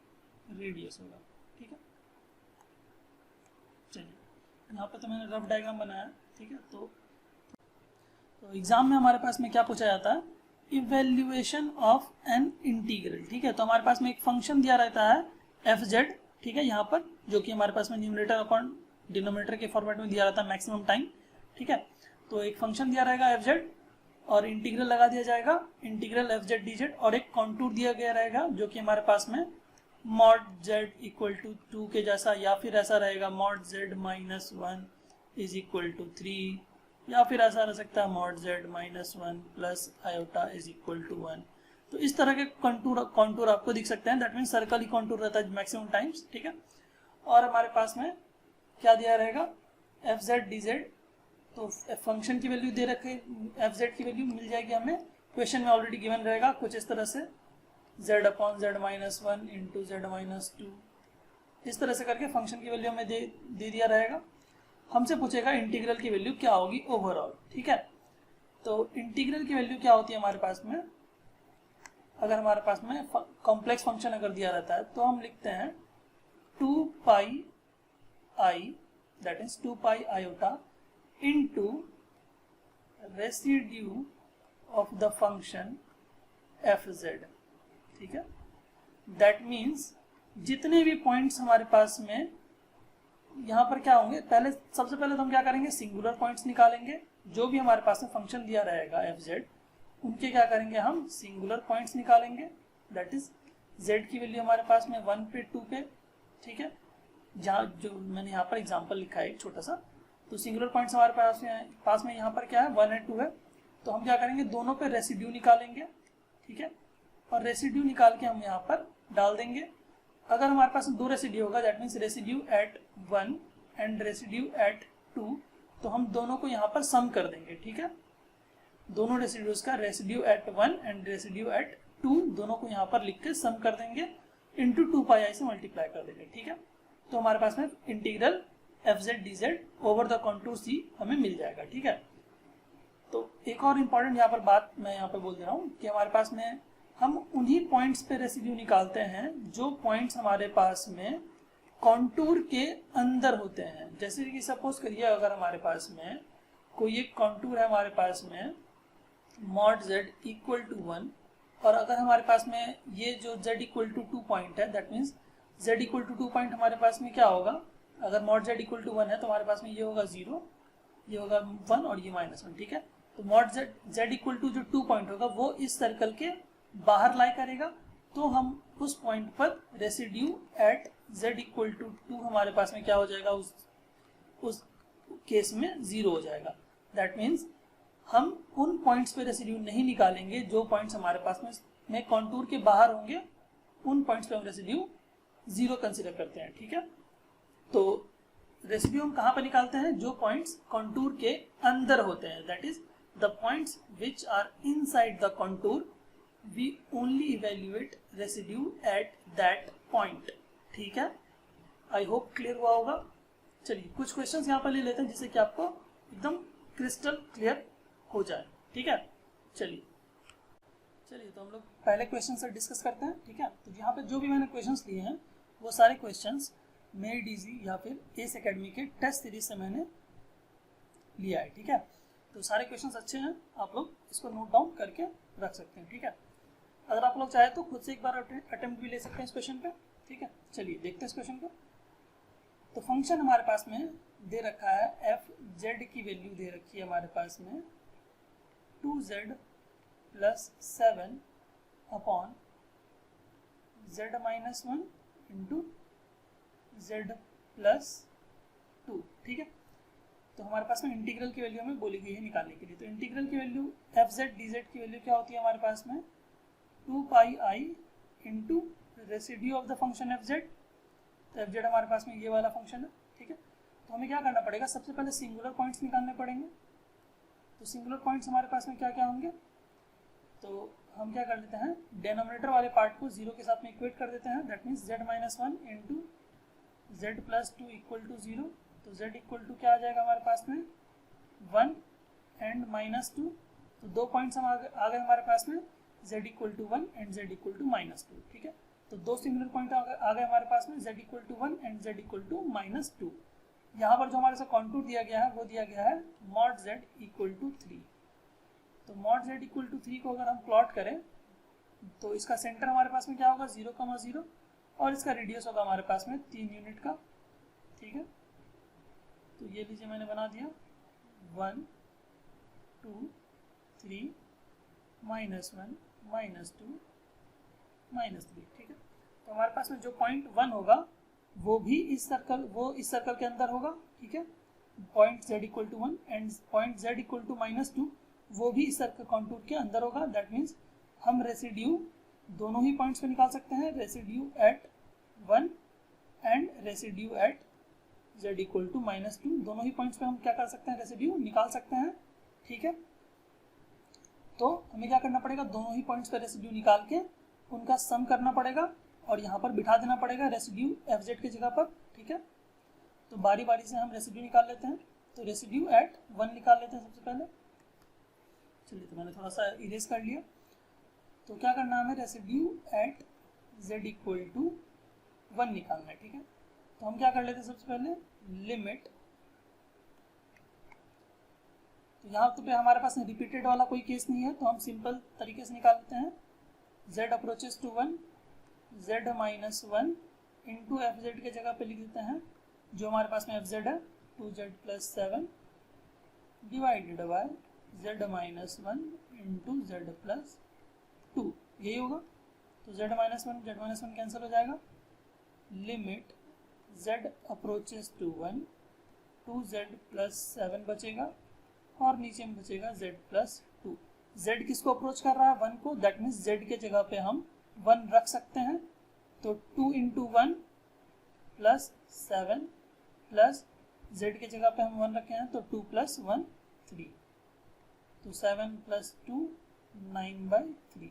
रेडियस होगा, ठीक है। चलिए यहाँ पर तो मैंने रफ डायग्राम बनाया, ठीक है। तो एग्जाम में हमारे पास में क्या पूछा जाता है, इवेल्युएशन ऑफ एन इंटीग्रल, ठीक है। तो हमारे पास में एक फंक्शन दिया रहता है fz, ठीक है, यहाँ पर जो कि हमारे पास में न्यूमरेटर अपॉन डिनोमिनेटर के फॉर्मेट में दिया रहता है मैक्सिमम टाइम, ठीक है। तो एक फंक्शन दिया रहेगा fz और इंटीग्रल लगा दिया जाएगा, इंटीग्रल fz dz, और एक कॉन्टूर दिया गया रहेगा जो कि हमारे पास में मॉड z इक्वल टू 2 के जैसा, या फिर ऐसा रहेगा mod z minus 1 is equal to 3, या फिर ऐसा रह सकता है mod z minus 1 plus iota is equal to 1। तो इस तरह के कॉन्टूर आपको दिख सकते हैं, that means circle he contour रहता है मैक्सिमम टाइम्स, ठीक है। और हमारे पास में क्या दिया रहेगा, fz dz, तो फंक्शन की वैल्यू दे रखे, fz की वैल्यू मिल जाएगी हमें, क्वेश्चन में ऑलरेडी गिवन रहेगा कुछ इस तरह से, z upon z minus 1 into z minus 2, इस तरह से करके फंक्शन की वैल्यू हमें दे दिया रहेगा। हमसे पूछेगा इंटीग्रल की वैल्यू क्या होगी ओवरऑल, ठीक है। तो इंटीग्रल की वैल्यू क्या होती है हमारे पास में, अगर हमारे पास में कॉम्प्लेक्स फंक्शन अगर दिया रहता है तो हम लिखते हैं 2 pi I, that is 2 pi iota into residue of the function fz, ठीक है। दैट मीन्स जितने भी पॉइंट्स हमारे पास में यहाँ पर क्या होंगे, पहले सबसे पहले तो हम क्या करेंगे, सिंगुलर पॉइंट्स निकालेंगे, जो भी हमारे पास में फंक्शन दिया रहेगा fz, उनके क्या करेंगे हम सिंगुलर पॉइंट्स निकालेंगे, दैट इज z की वैल्यू हमारे पास में 1 पे 2 पे, ठीक है। जहाँ जो मैंने यहाँ पर एग्जांपल लिखा है एक छोटा सा, तो सिंगुलर पॉइंट्स हमारे पास में यहाँ पर क्या है 1 और 2 है, तो हम क्या करेंगे दोनों पे रेसिड्यू निकालेंगे, ठीक है, और रेसिड्यू निकाल के हम यहाँ पर डाल देंगे। अगर हमारे पास 2 रेसिड्यू होगा, that means residue at 1 and residue at 2, तो हम दोनों को यहाँ पर सम कर देंगे, ठीक है। दोनों रेसिड्यूज का residue at 1 and residue at 2 दोनों को यहाँ पर लिख के सम कर देंगे, इंटू 2 पाई आई से मल्टीप्लाई कर देंगे, ठीक है। तो हमारे पास में integral fz dz over the contour c हमें मिल जाएगा, ठीक है। तो एक और इम्पॉर्टेंट यहाँ पर बात मैं यहाँ पर बोल दे रहा हूँ कि हमारे पास में हम उन्हीं पॉइंट्स पे रेसिड्यू निकालते हैं जो पॉइंट्स हमारे पास में कॉन्टूर के अंदर होते हैं। जैसे कि सपोज करिए अगर हमारे पास में कोई एक कॉन्टूर है हमारे पास में मॉड z इक्वल टू 1, और अगर हमारे पास में ये जो z इक्वल टू 2 पॉइंट है, that means z equal to 2 point हमारे पास में क्या होगा, अगर मॉड z इक्वल टू 1 है तो हमारे पास में ये होगा 0, ये होगा 1 और ये -1, ठीक है। तो मॉड z इक्वल टू जो 2 पॉइंट होगा वो इस सर्कल के बाहर लाई करेगा, तो हम उस पॉइंट पर residue at z equal to 2 हमारे पास में क्या हो जाएगा, उस केस में 0 हो जाएगा। दैट मीन्स हम उन पॉइंट्स पे रेसिड्यू नहीं निकालेंगे जो पॉइंट्स हमारे पास में कॉन्टूर के बाहर होंगे, उन पॉइंट्स पे हम रेसिड्यू 0 कंसिडर करते हैं, ठीक है। तो रेसिड्यू हम कहाँ पर निकालते हैं, जो पॉइंट्स कॉन्टूर के अंदर होते हैं, that is the points which are inside the contour we only evaluate residue at that point. ठीक है, आई होप क्लियर हुआ होगा। चलिए कुछ क्वेश्चंस यहाँ पर ले लेते हैं जिससे कि आपको एकदम क्रिस्टल क्लियर हो जाए। ठीक है, चलिए तो हम लोग पहले क्वेश्चन से डिस्कस करते हैं। ठीक है, तो यहाँ पे जो भी मैंने क्वेश्चंस लिए हैं वो सारे क्वेश्चंस मेड इजी या फिर एस एकेडमी के टेस्ट सीरीज से मैंने लिया है। ठीक है, तो सारे क्वेश्चंस अच्छे हैं, आप लोग इसको नोट डाउन करके रख सकते हैं। ठीक है, अगर आप लोग चाहे तो खुद से एक बार अटेम्प्ट भी ले सकते हैं इस क्वेश्चन पे। ठीक है, चलिए देखते हैं इस क्वेश्चन को। तो फंक्शन हमारे पास में दे रखा है एफ जेड की वैल्यू दे रखी है हमारे पास में 2z plus 7 upon z minus 1 into z plus 2। ठीक है, तो हमारे पास में इंटीग्रल की वैल्यू हमें बोली गई है निकालने के लिए। तो इंटीग्रल की value F Z D Z की वैल्यू क्या होती है हमारे पास में 2 pi I into residue of the function F Z. तो एफ जेड हमारे पास में ये वाला फंक्शन है। ठीक है, तो हमें क्या करना पड़ेगा, सबसे पहले सिंगुलर पॉइंट्स निकालने पड़ेंगे। तो सिंगुलर पॉइंट्स हमारे पास में क्या क्या होंगे, तो हम क्या कर लेते हैं, डेनोमिनेटर वाले पार्ट को 0 के साथ में इक्वेट कर देते हैं। That means z minus 1 into z plus 2 equal to 0। तो z इक्वल टू क्या आ जाएगा हमारे पास में 1 एंड माइनस 2। तो दो पॉइंट्स हम आ गए हमारे पास में, z equal to 1 and z equal to minus 2। ठीक है, तो दो सिंगुलर पॉइंट आ गए हमारे पास में, z equal to 1 and z equal to minus 2। यहाँ पर जो हमारे साथ कॉन्टूर दिया गया है वो दिया गया है मॉड z इक्वल टू 3। तो मॉड z इक्वल टू 3 को अगर हम प्लॉट करें तो इसका सेंटर हमारे पास में क्या होगा 0,0 और इसका रेडियस होगा हमारे पास में 3 यूनिट का। ठीक है, तो ये लीजिए मैंने बना दिया 1 2 3 माइनस 1 माइनस 2 माइनस 3। ठीक है, तो हमारे पास में जो पॉइंट 1 होगा वो इस सर्कल के अंदर होगा। ठीक है, point z equal to 1 and point z equal to minus 2 वो भी इस सर्कल कॉन्टूर के अंदर होगा। दैट मीन्स हम रेसिड्यू दोनों ही पॉइंट्स पे निकाल सकते हैं, residue at 1 and residue at z equal to minus 2। दोनों ही पॉइंट्स पे हम क्या कर सकते हैं, रेसिड्यू निकाल सकते हैं। ठीक है, तो हमें क्या करना पड़ेगा, दोनों ही पॉइंट्स पे रेसिड्यू निकाल के उनका सम करना पड़ेगा और यहाँ पर बिठा देना पड़ेगा रेसिड्यू एफ जेड की जगह पर। ठीक है, तो बारी बारी से हम रेसिड्यू निकाल लेते हैं। तो रेसिड्यू एट 1 निकाल लेते हैं सबसे पहले। चलिए, तो मैंने थोड़ा सा इरेज कर लिया। तो क्या करना है, हमें residue at z equal to 1 निकालना है। ठीक है, तो हम क्या कर लेते हैं, सबसे पहले लिमिट, तो यहाँ पे हमारे पास रिपीटेड वाला कोई केस नहीं है तो हम सिंपल तरीके से निकाल लेते हैं। z approaches to 1 z minus 1 into F z के जगह पे लिख देते हैं जो हमारे पास में एफ जेड है 2z plus 7 divided by z minus 1 into z plus 2, यही होगा। तो z माइनस 1 कैंसिल हो जाएगा। Limit z approaches to 1 2z plus 7 बचेगा और नीचे में बचेगा z प्लस 2। z किसको अप्रोच कर रहा है, 1 को। दैट मीन्स z के जगह पे हम 1 रख सकते हैं। तो 2 इंटू 1 प्लस 7 प्लस z के जगह पे हम 1 रखे हैं तो 2 प्लस 1 3। तो 7 प्लस 2 9/3।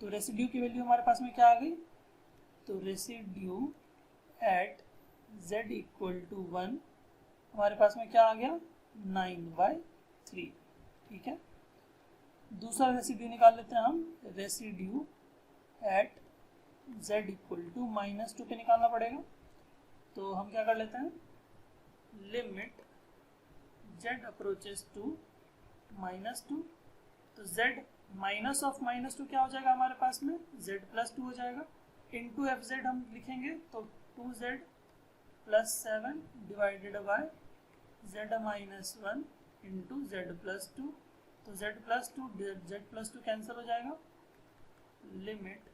तो रेसिड्यू की वैल्यू हमारे पास में क्या आ गई, तो residue at z equal to 1 हमारे पास में क्या आ गया 9/3। ठीक है, दूसरा रेसिड्यू निकाल लेते हैं हम। Residue at z equal to minus 2 पे निकालना पड़ेगा। तो हम क्या कर लेते हैं, limit z approaches to minus 2। तो z माइनस ऑफ माइनस 2 क्या हो जाएगा हमारे पास में, z प्लस 2 हो जाएगा। इंटू एफ जेड हम लिखेंगे तो 2z plus 7 divided by z minus 1 into z plus 2। तो z प्लस 2 कैंसिल हो जाएगा। Limit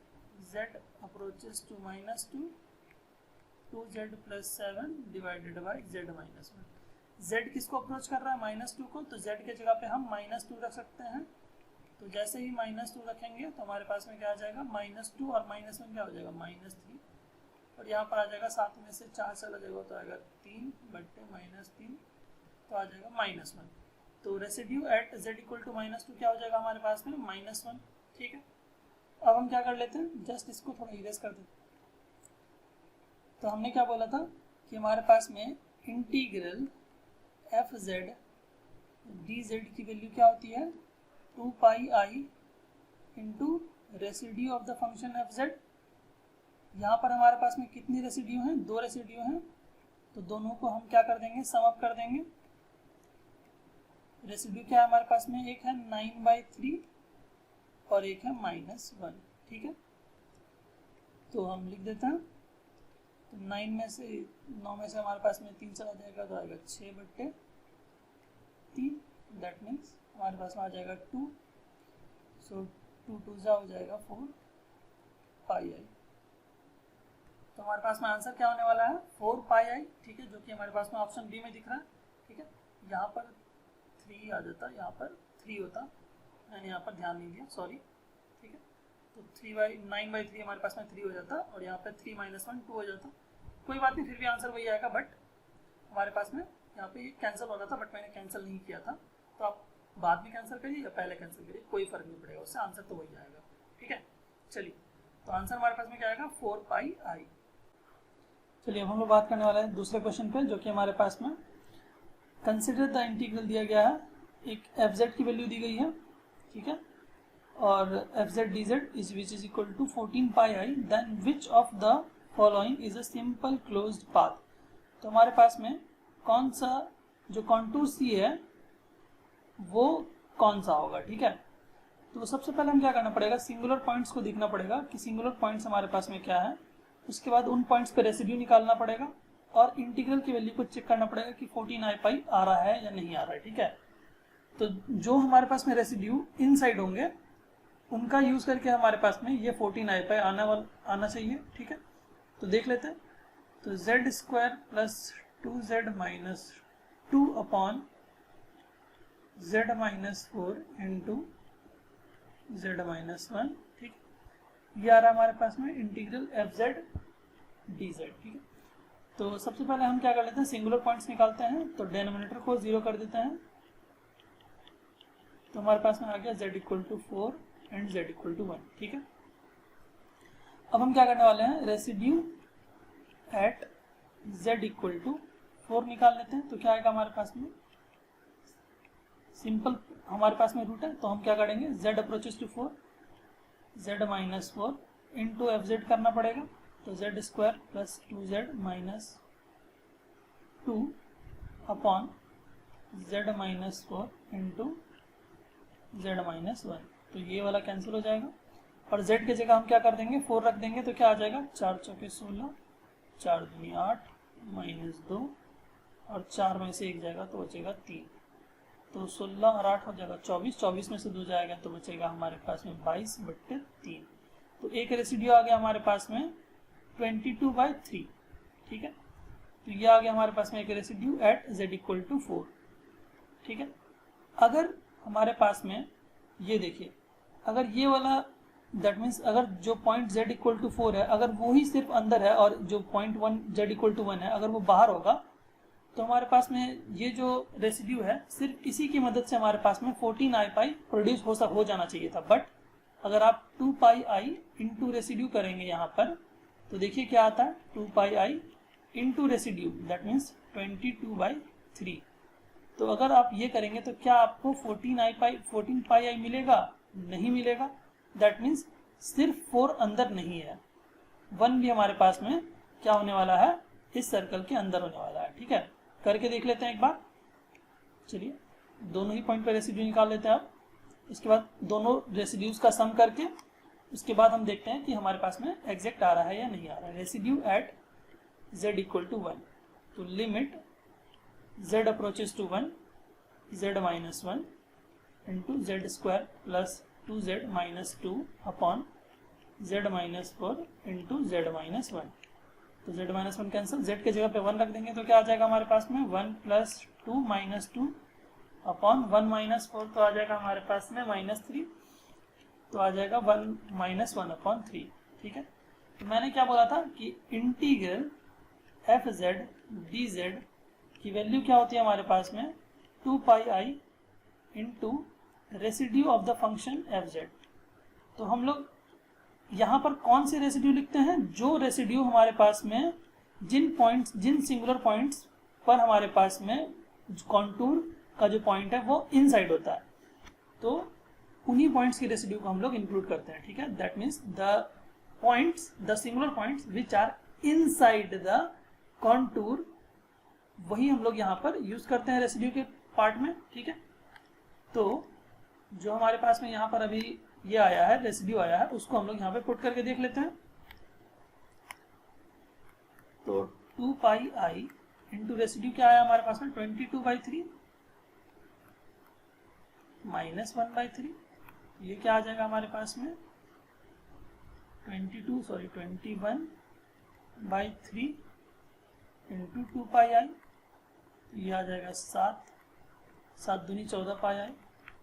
z approaches to minus 2 2z plus 7 divided by z minus 1। z किसको अप्रोच कर रहा है, माइनस 2 को। तो z के जगह पे हम माइनस 2 रख सकते हैं। तो जैसे ही माइनस 2 रखेंगे तो हमारे पास में क्या आ जाएगा, माइनस 2 और माइनस 1 क्या हो जाएगा, माइनस 3। और यहाँ पर आ जाएगा 7 में से 4 चला जाएगा तो आएगा 3 बट्टे माइनस 3 तो आ जाएगा माइनस 1। तो residue at z equal to -2 क्या हो जाएगा हमारे पास में -1। ठीक है, अब हम क्या कर लेते हैं, जस्ट इसको थोड़ा इरेज कर देते हैं। तो हमने क्या बोला था कि हमारे पास में integral F Z D Z की वैल्यू क्या होती है 2 pi I into residue of the function F Z. यहाँ पर हमारे पास में कितनी रेसिड्यू हैं, 2 रेसिड्यू हैं, तो दोनों को हम क्या कर देंगे, सम अप कर देंगे। रेसिड्यू क्या है हमारे पास में, एक है 9/3 और एक है -1। ठीक है, तो हम लिख देते हैं, तो 9 में से हमारे पास में 3 चला जाएगा तो आएगा 6/3, दैट मीन्स हमारे पास में आ जाएगा 2, सो 2 2 हो जाएगा 4 पाई आई। तो हमारे पास में आंसर क्या होने वाला है 4 पाई आई। ठीक है, जो कि हमारे पास में ऑप्शन बी में दिख रहा है। ठीक है, यहाँ पर 3 आ जाता, यहाँ पर 3 होता, मैंने यहाँ पर ध्यान नहीं दिया, सॉरी। ठीक है, तो 9/3 हमारे पास में 3 हो जाता और यहाँ पर 3 - 1 2 हो जाता। कोई बात नहीं, फिर भी आंसर वही आएगा, बट हमारे पास में यहाँ पे कैंसिल हो रहा था, बट मैंने कैंसिल नहीं किया था। तो आप बाद में कैंसिल करिए या पहले कैंसिल करिए, कोई फर्क नहीं पड़ेगा, उससे आंसर तो वही आएगा। ठीक है, चलिए, तो आंसर हमारे पास में क्या आएगा 4 पाई आई। चलिए, अब हम लोग बात करने वाले हैं दूसरे क्वेश्चन पे, जो कि हमारे पास में कंसिडर द इंटीग्रल दिया गया है, एक एफ जेड की वैल्यू दी गई है। ठीक है, और f Z D z which is equal to 14 pi i, then which of the following is a simple closed path. तो हमारे पास में कौन सा जो कॉन्टूर सी है वो कौन सा होगा। ठीक है, तो सबसे पहले हम क्या करना पड़ेगा, सिंगुलर पॉइंट्स को देखना पड़ेगा कि सिंगुलर पॉइंट्स हमारे पास में क्या है। उसके बाद उन पॉइंट्स पे रेसिड्यू निकालना पड़ेगा और इंटीग्रल की वैल्यू को चेक करना पड़ेगा कि 14 आई पाई आ रहा है या नहीं आ रहा है। ठीक है, तो जो हमारे पास में रेसिड्यू इनसाइड होंगे उनका यूज करके हमारे पास में ये 14 आई पाई आना चाहिए। ठीक है, तो देख लेते हैं। तो z square plus 2z minus 2 upon z minus 4 into z minus 1। ठीक, ये आ रहा है हमारे पास में integral F Z D Z. ठीक है, तो सबसे पहले हम क्या कर लेते हैं, सिंगुलर पॉइंट्स निकालते हैं। तो डिनोमिनेटर को 0 कर देते हैं, तो हमारे पास में आ गया z equal to 4 and z equal to 1। ठीक है, अब हम क्या करने वाले हैं, residue at z equal to 4 निकाल लेते हैं। तो क्या आएगा हमारे पास में, सिंपल हमारे पास में रूट है, तो हम क्या करेंगे, z approaches to 4, z minus 4 into F z करना पड़ेगा। तो z square plus 2z minus 2 upon z minus 4 into z minus 1। तो ये वाला कैंसिल हो जाएगा और z की जगह हम क्या कर देंगे, 4 रख देंगे। तो क्या आ जाएगा, 4 चौके 16, 4 दूनी 8 माइनस 2 और 4 में से 1 जाएगा तो बचेगा 3। तो 16 और 8 हो जाएगा 24, 24 में से 2 जाएगा तो बचेगा हमारे पास में 22/3। तो एक रेसिड्यू आ गया हमारे पास में 22/3। ठीक है, तो ये आ गया हमारे पास में एक residue at z equal to 4। ठीक है, अगर हमारे पास में ये देखिए, अगर ये वाला दैट मीन्स अगर जो पॉइंट z इक्वल टू 4 है, अगर वो ही सिर्फ अंदर है और जो पॉइंट 1 z इक्वल टू 1 है अगर वो बाहर होगा, तो हमारे पास में ये जो रेसिड्यू है सिर्फ इसी की मदद से हमारे पास में 14 आई पाई प्रोड्यूस हो जाना चाहिए था। बट अगर आप 2 पाई आई इंटू रेसिड्यू करेंगे यहाँ पर, तो देखिए क्या आता है, 2 pi I into residue, that means 22/3। तो अगर आप ये करेंगे तो क्या आपको 14 पाई आई मिलेगा, नहीं मिलेगा। दैट मीन्स सिर्फ 4 अंदर नहीं है, 1 भी हमारे पास में क्या होने वाला है, इस सर्कल के अंदर होने वाला है। ठीक है, करके देख लेते हैं एक बार। चलिए, दोनों ही पॉइंट पे रेसिड्यू निकाल लेते हैं। अब उसके बाद दोनों रेसिड्यूज का सम करके उसके बाद हम देखते हैं कि हमारे पास में एग्जैक्ट आ रहा है या नहीं आ रहा है। Residue at z equal to 1, तो limit z approaches to 1, z minus 1 into z square plus 2z minus 2 upon z minus 4 into z minus 1। तो z माइनस 1 कैंसिल, z के जगह पे 1 रख देंगे तो क्या आ जाएगा हमारे पास में 1 प्लस 2 माइनस 2 अपॉन 1 माइनस 4, तो आ जाएगा हमारे पास में -3, तो आ जाएगा 1 माइनस 1 अपॉन 3। ठीक है, तो मैंने क्या बोला था कि integral F Z D Z की वैल्यू क्या होती है हमारे पास में 2 pi I into residue of the function F Z. तो हम लोग यहाँ पर कौन से रेसिड्यू लिखते हैं? जो रेसिड्यू हमारे पास में जिन सिंगुलर पॉइंट्स पर हमारे पास में कॉन्टूर का जो पॉइंट है वो इनसाइड होता है, तो उन्हीं पॉइंट्स की रेसिड्यू को हम लोग इंक्लूड करते हैं। ठीक है, that means the singular points which are inside the contour, वही हम लोग यहाँ पर यूज करते हैं रेसिड्यू के पार्ट में। ठीक है, तो जो हमारे पास में यहाँ पर अभी ये आया है, रेसिड्यू आया है, उसको हम लोग यहाँ पे पुट करके देख लेते हैं। तो 2 पाई आई इंटू रेसिड्यू क्या आया हमारे पास में 22/3 माइनस 1/3, ये क्या आ जाएगा हमारे पास में 21/3 इंटू 2 पाई आई, ये आ जाएगा 7 दूनी 14 पाई आई।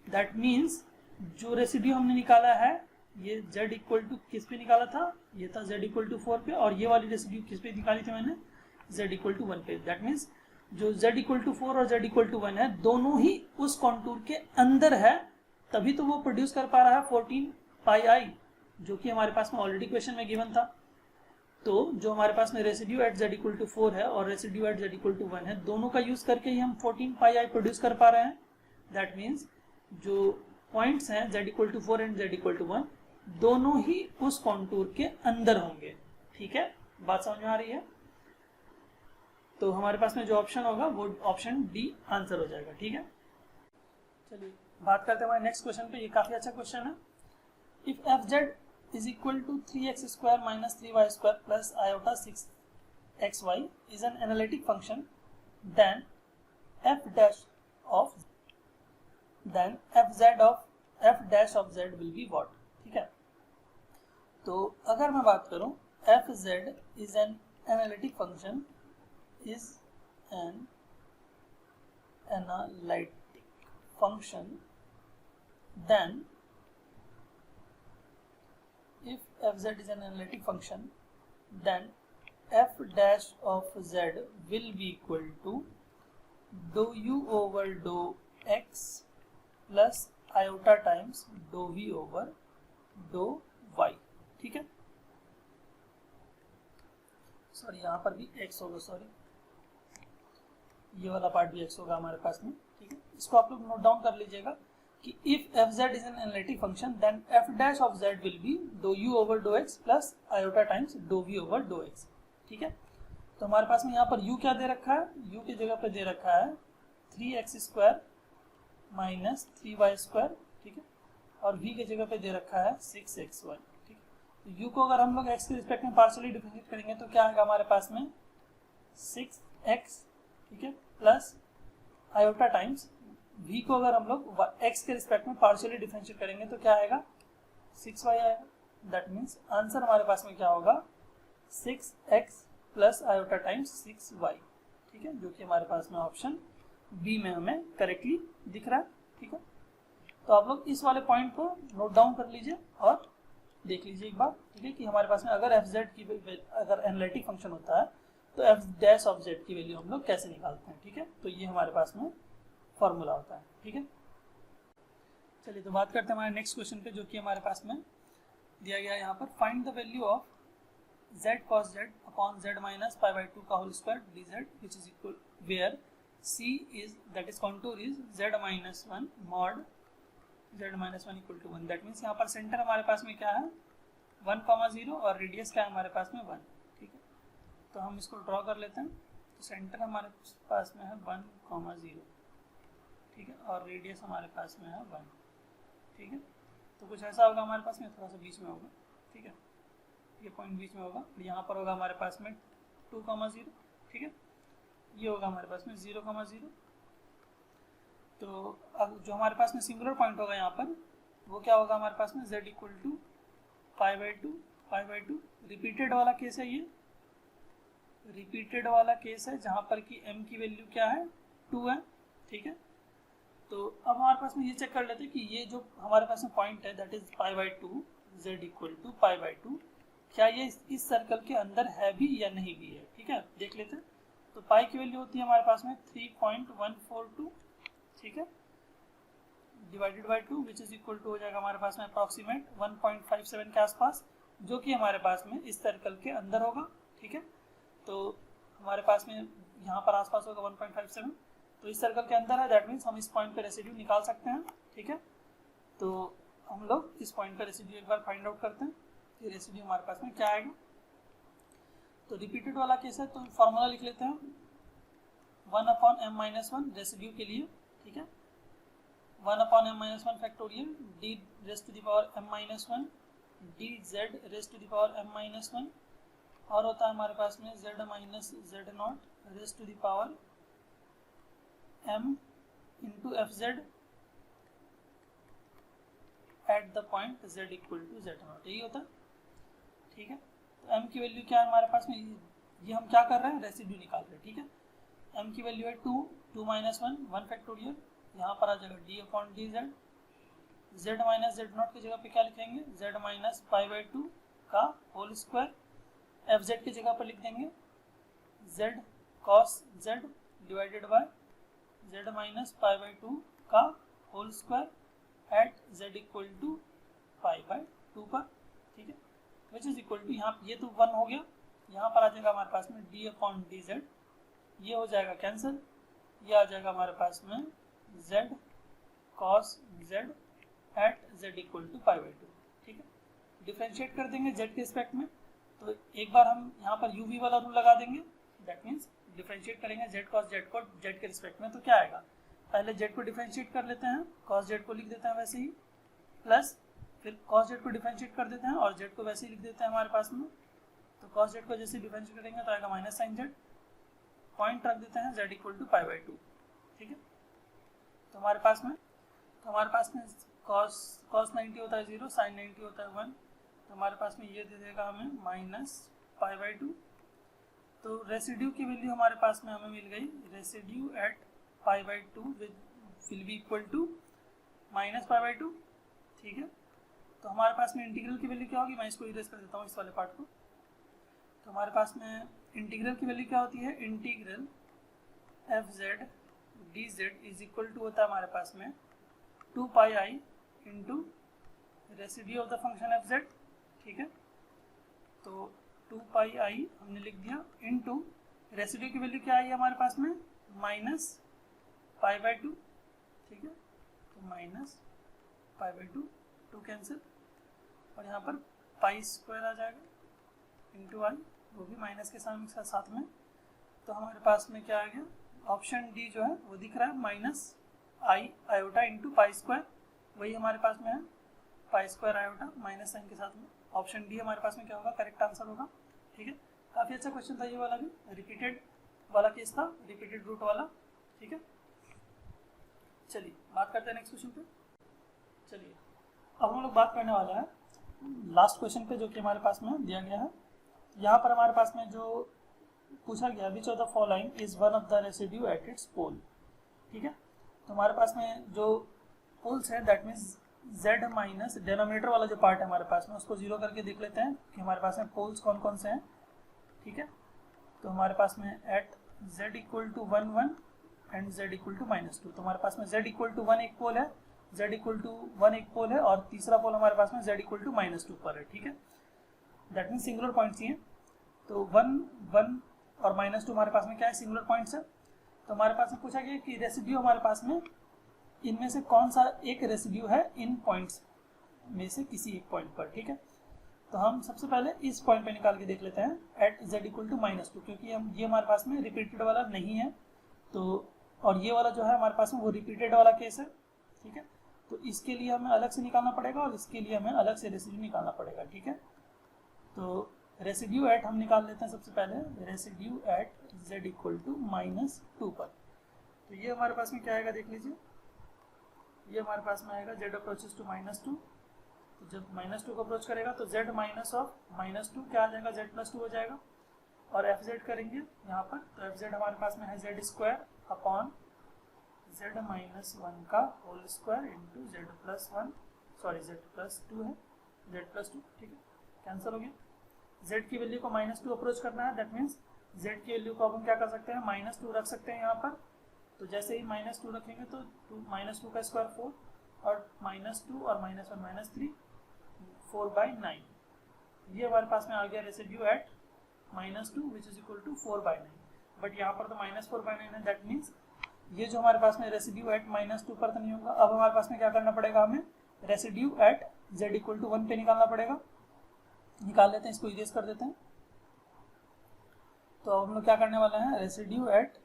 दैट मीन्स जो रेसिड्यू हमने निकाला है ये z इक्वल टू किस पे निकाला था? ये था z इक्वल टू 4 पे, और ये वाली रेसिड्यू किस पे निकाली थी मैंने? z इक्वल टू 1 पे। दैट मीन्स जो z इक्वल टू 4 और z इक्वल टू 1 है, दोनों ही उस कॉन्टूर के अंदर है, तभी तो वो प्रोड्यूस कर पा रहा है 14 पाई आई, जो कि हमारे पास में ऑलरेडी क्वेश्चन में गिवन था। तो जो हमारे पास में residue at z equal to 4 है और residue at z equal to 1 है, दोनों का यूज करके ही हम 14 पाई आई प्रोड्यूस कर पा रहे हैं। दैट मीन्स जो पॉइंट्स हैं z equal to 4 and z equal to 1, दोनों ही उस कॉन्टूर के अंदर होंगे। ठीक है, बात समझ में आ रही है? तो हमारे पास में जो ऑप्शन होगा वो ऑप्शन डी आंसर हो जाएगा। ठीक है, चलिए बात करते हैं हमारे नेक्स्ट क्वेश्चन पे। ये काफी अच्छा क्वेश्चन है। If f Z is equal to 3x² minus 3y² plus iota 6xy is an analytic function, then f dash of z will be what? ठीक है, तो अगर मैं बात करूं f z is an analytic function, then if f z is an analytic function, then f dash of z will be equal to dou u over dou x plus iota times dou v over dou y। ठीक है, sorry यहाँ पर भी x होगा, sorry ये वाला part भी x होगा हमारे पास में। ठीक है, इसको आप लोग नोट डाउन कर लीजिएगा कि if f z is an analytic function, then f dash of z will be dou u over dou x plus iota times dou v over dou x। ठीक है, तो हमारे पास में यहाँ पर u क्या दे रखा है? u की जगह पे दे रखा है 3x² माइनस 3y²। ठीक है, और v की जगह पे दे रखा है 6xy। ठीक है, तो u को अगर हम लोग x के रिस्पेक्ट में पार्शियली डिफरेंशिएट करेंगे तो क्या आएगा हमारे पास में 6x। ठीक है, प्लस आयोटा टाइम्स v को अगर हम लोग x के रिस्पेक्ट में पार्शियली डिफरेंशिएट करेंगे तो क्या आएगा 6y आएगा। दैट मीन्स आंसर हमारे पास में क्या होगा 6x plus iota times 6y। ठीक है, जो कि हमारे पास में ऑप्शन बी में हमें करेक्टली दिख रहा है। ठीक है, तो आप लोग इस वाले पॉइंट को नोट डाउन कर लीजिए और देख लीजिए एक बार। ठीक है, कि हमारे पास में अगर f z की अगर एनालिटिक फंक्शन होता है तो f डैश ऑफ z की वैल्यू हम लोग कैसे निकालते हैं। ठीक है, तो ये हमारे पास में फॉर्मूला होता है। ठीक है, चलिए तो बात करते हैं हमारे नेक्स्ट क्वेश्चन पे, जो कि हमारे पास में दिया गया है यहाँ पर। Find the value of z cos z upon z minus π/2 का whole square dz which is equal where c is that is contour is z minus 1 mod z minus 1 equal to 1। That means यहाँ पर centre हमारे पास में क्या है 1,0 और radius क्या है हमारे पास में 1। ठीक है, तो हम इसको ड्रॉ कर लेते हैं। तो सेंटर हमारे पास में है 1,0। ठीक है, और रेडियस हमारे पास में है 1। ठीक है, तो कुछ ऐसा होगा हमारे पास में, थोड़ा सा बीच में होगा। ठीक है, ये पॉइंट बीच में होगा और यहाँ पर होगा हमारे पास में 2,0। ठीक है, ये होगा हमारे पास में 0,0। तो अब जो हमारे पास में सिंगुलर पॉइंट होगा यहाँ पर वो क्या होगा हमारे पास में z इक्वल टू π/2। रिपीटेड वाला केस है, ये रिपीटेड वाला केस है जहाँ पर कि m की वैल्यू क्या है 2 है। ठीक है, तो अब हमारे पास में ये चेक कर लेते हैं कि ये जो हमारे पास में पॉइंट है that is π/2 z equal to π/2, क्या ये इस सर्कल के अंदर है भी या नहीं भी है। ठीक है, देख लेते हैं। तो पाई की वैल्यू होती है हमारे पास में 3.142। ठीक है, divided by 2 which is equal to हो जाएगा हमारे पास में अप्रॉक्सीमेट 1.57 के आसपास, जो कि हमारे पास में इस सर्कल के अंदर होगा। ठीक है, तो हमारे पास में यहाँ पर आसपास होगा 1.57, तो इस सर्कल के अंदर है, दैट मीन्स हम इस पॉइंट पे रेसिड्यू निकाल सकते हैं। ठीक है, तो हम लोग इस पॉइंट पे रेसिड्यू एक बार फाइंड आउट करते हैं कि रेसिड्यू हमारे पास में क्या आएगा। तो रिपीटेड वाला केस है, तो फॉर्मूला लिख लेते हैं 1/m-1 रेसिड्यू के लिए। ठीक है, 1/m-1 factorial d raise to the power m-1 dz raise to the power m-1, और होता है हमारे पास में z minus z0 raise to the power m into F Z at the point z equal to z0, यही होता है। ठीक है, तो m की वैल्यू क्या है हमारे पास में, ये हम क्या कर रहे हैं, रेसिड्यू निकाल रहे हैं। ठीक है, m की वैल्यू है 2 माइनस 1 फैक्टोरियल, यहाँ पर आ जाएगा d/dz, z माइनस z0 की जगह पे क्या लिखेंगे, z माइनस π/2 का होल स्क्वायर, एफ जेड की जगह पर लिख देंगे z cos z divided by z minus π/2 का whole square at z equal to π/2 पर। ठीक है, विच इज इक्वल टू, यहाँ ये तो 1 हो गया, यहाँ पर आ जाएगा हमारे पास में d/dz, ये हो जाएगा कैंसिल, ये आ जाएगा हमारे पास में z cos z at z equal to π/2। ठीक है, डिफ्रेंशिएट कर देंगे z के रिस्पेक्ट में, तो एक बार हम यहाँ पर u v वाला रूल लगा देंगे, दैट मीन्स डिफ्रेंशिएट करेंगे z cos z को z के रिस्पेक्ट में, तो क्या आएगा, पहले z को डिफ्रेंशिएट कर लेते हैं, cos z को लिख देते हैं वैसे ही, प्लस फिर cos z को डिफ्रेंशिएट कर देते हैं और z को वैसे ही लिख देते हैं हमारे पास में, तो cos z को जैसे डिफ्रेंशिएट करेंगे तो आएगा माइनस साइन z, पॉइंट रख देते हैं z इक्वल टू π/2। ठीक है, तो हमारे पास में cos 90 होता है 0, sin 90 होता है 1, तो हमारे पास में ये दे देगा हमें माइनस π/2। तो रेसिड्यू की वैल्यू हमारे पास में हमें मिल गई, residue at π/2 will be equal to minus π/2। ठीक है, तो हमारे पास में इंटीग्रल की वैल्यू क्या होगी, मैं इसको इरेज कर देता हूँ इस वाले पार्ट को। तो हमारे पास में इंटीग्रल की वैल्यू क्या होती है, integral F Z D z is equal to होता है हमारे पास में 2πi into residue of the function F z. ठीक है, तो 2πi हमने लिख दिया इंटू रेसिड्यू की वैल्यू क्या आई है हमारे पास में, माइनस π/2। ठीक है, तो माइनस π/2, 2 कैंसिल, और यहाँ पर π² आ जाएगा इंटू आई, वो भी माइनस के साथ में, तो हमारे पास में क्या आ गया, ऑप्शन डी जो है वो दिख रहा है माइनस आयोटा इंटू π², वही हमारे पास में है π² आयोटा माइनस साइन के साथ में, ऑप्शन डी हमारे पास में क्या होगा, करेक्ट आंसर होगा। ठीक है, काफ़ी अच्छा क्वेश्चन था ये वाला भी, रिपीटेड वाला केस था, रिपीटेड रूट वाला। ठीक है, चलिए बात करते हैं नेक्स्ट क्वेश्चन पे। चलिए अब हम लोग बात करने वाला है लास्ट क्वेश्चन पे, जो कि हमारे पास में दिया गया है। यहाँ पर हमारे पास में जो पूछा गया, which of the following is one of the residue at its pole. ठीक है, तो हमारे पास में जो पोल्स है, that means z minus denominator वाला जो पार्ट है हमारे पास में, उसको जीरो करके देख लेते हैं कि हमारे पास में पोल्स कौन कौन से हैं। ठीक है, तो हमारे पास में at z equal to 1 1 and z equal to -2, तो हमारे पास में z इक्वल टू 1 एक पोल है, z इक्वल टू 1 एक पोल है, और तीसरा पोल हमारे पास में z इक्वल टू -2 पर है। ठीक है, दैट मीन्स सिंगुलर पॉइंट्स ही हैं, तो 1 1 और -2 हमारे पास में क्या है, सिंगुलर पॉइंट्स है। तो हमारे पास में पूछा गया कि रेसिड्यू हमारे पास में इनमें से कौन सा एक रेसिड्यू है इन पॉइंट्स में से किसी एक पॉइंट पर। ठीक है, तो हम सबसे पहले इस पॉइंट पे निकाल के देख लेते हैं एट z इक्वल टू -2, क्योंकि हम ये हमारे पास में रिपीटेड वाला नहीं है, तो और ये वाला जो है हमारे पास में वो रिपीटेड वाला केस है। ठीक है, तो इसके लिए हमें अलग से निकालना पड़ेगा और इसके लिए हमें अलग से रेसिड्यू निकालना पड़ेगा। ठीक है, तो रेसिड्यू एट हम निकाल लेते हैं सबसे पहले, residue at z equal to -2 पर। तो ये हमारे पास में क्या आएगा, देख लीजिए, ये हमारे पास में आएगा z अप्रोचेस टू -2, तो जब -2 को अप्रोच करेगा तो z माइनस ऑफ -2 क्या आ जाएगा, z+2 हो जाएगा, और एफ जेड करेंगे यहाँ पर, तो एफ जेड हमारे पास में है z² अपॉन z-1 का whole square into z+1, sorry z+2 है, z+2। ठीक है, कैंसिल हो गया, z की वैल्यू को -2 अप्रोच करना है, दैट मीन्स z की वैल्यू को अब हम क्या कर सकते हैं, -2 रख सकते हैं यहाँ पर। तो जैसे ही -2 रखेंगे तो -2 का स्क्वायर 4, और -2 और -1 -3 4/9। ये हमारे पास में आ गया residue at -2 which is equal to 4/9। But यहाँ पर तो -4/9 है, दैट मीन्स ये जो हमारे पास में रेसिड्यू एट -2 पर तो नहीं होगा। अब हमारे पास में क्या करना पड़ेगा, हमें residue at z equal to 1 पे निकालना पड़ेगा। निकाल लेते हैं, इसको इरेज कर देते हैं। तो अब हम लोग क्या करने वाले हैं, residue at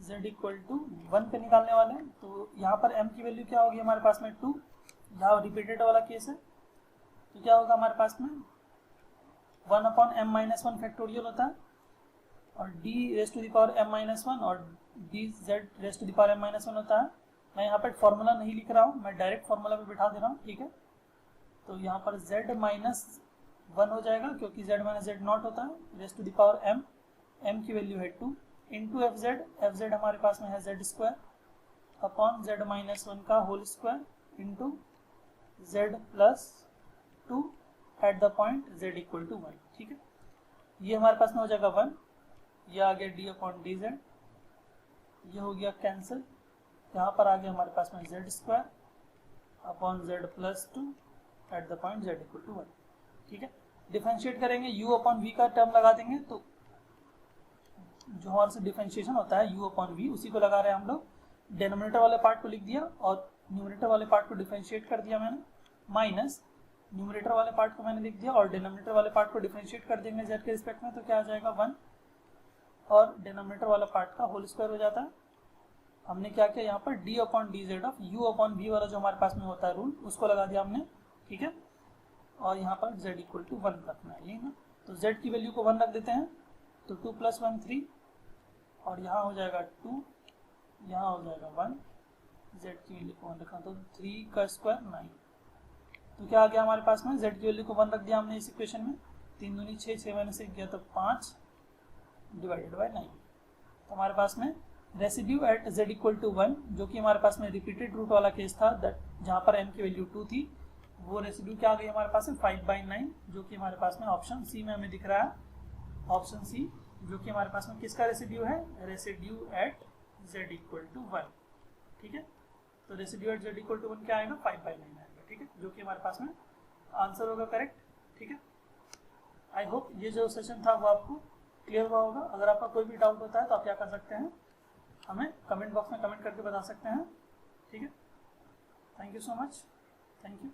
z equal to 1 पे निकालने वाले हैं। तो यहाँ पर m की वैल्यू क्या होगी हमारे पास में 2, यहाँ रिपीटेड वाला केस है। तो क्या होगा हमारे पास में 1/m-1 फैक्टोरियल होता है और d raise to the power m-1 और dz raise to the power m-1 होता है। मैं यहाँ पर फॉर्मूला नहीं लिख रहा हूँ, मैं डायरेक्ट फॉर्मूला पे बिठा दे रहा हूँ, ठीक है। तो यहाँ पर z-1 हो जाएगा क्योंकि z-z0 होता है, raise to the power m की वैल्यू है 2 इंटू fz हमारे पास में है z² अपॉन z-1 का whole square into z+2 at the point z equal to 1, ठीक है। ये हमारे पास में हो जाएगा 1, ये आ गया d/dz, ये हो गया कैंसिल। यहाँ पर आ गया हमारे पास में z² upon z+2 at the point z equal to 1, ठीक है। डिफरेंशिएट करेंगे u/v का टर्म लगा देंगे, तो जो हमारे से डिफरेंशिएशन होता है u/v उसी को लगा रहे हैं हम लोग। डिनोमिनेटर वाले पार्ट को लिख दिया और न्यूमरेटर वाले पार्ट को डिफरेंशिएट कर दिया मैंने, माइनस न्यूमरेटर वाले पार्ट को मैंने लिख दिया और डिनोमिनेटर वाले पार्ट को डिफरेंशिएट कर देंगे z के रिस्पेक्ट में, तो क्या आ जाएगा 1 और डिनोमिनेटर वाला पार्ट का होल स्क्वायर हो जाता है। हमने क्या किया यहाँ पर d/dz ऑफ u/v वाला जो हमारे पास में होता है रूल, उसको लगा दिया हमने, ठीक है। और यहाँ पर z इक्वल टू 1 रखना है, यही ना। तो z की वैल्यू को 1 रख देते हैं, तो 2 + 1 3 और यहाँ हो जाएगा 2, यहाँ हो जाएगा 1, z की वैल्यू को 1 रखना, तो 3 का स्क्वायर 9। तो क्या आ गया हमारे पास में, z की वैल्यू को 1 रख दिया हमने इस इक्वेशन में, 3 दूनी 6, 6 मैंने से किया तो 5 डिवाइडेड बाय 9। तो हमारे पास में residue at z equal to 1, जो कि हमारे पास में रिपीटेड रूट वाला केस था, दैट जहाँ पर m की वैल्यू 2 थी, वो रेसिड्यू क्या आ गई हमारे पास में 5/9, जो कि हमारे पास में ऑप्शन सी में हमें दिख रहा है। ऑप्शन सी जो कि हमारे पास में किसका रेसिड्यू है, residue at z equal to 1, ठीक है। तो residue at z equal to 1 क्या आएगा, 5/9 आएगा, ठीक है, जो कि हमारे पास में आंसर होगा करेक्ट, ठीक है। आई होप ये जो सेशन था वो आपको क्लियर हुआ होगा। अगर आपका कोई भी डाउट होता है तो आप क्या कर सकते हैं, हमें कमेंट बॉक्स में कमेंट करके बता सकते हैं, ठीक है। Thank you so much, thank you.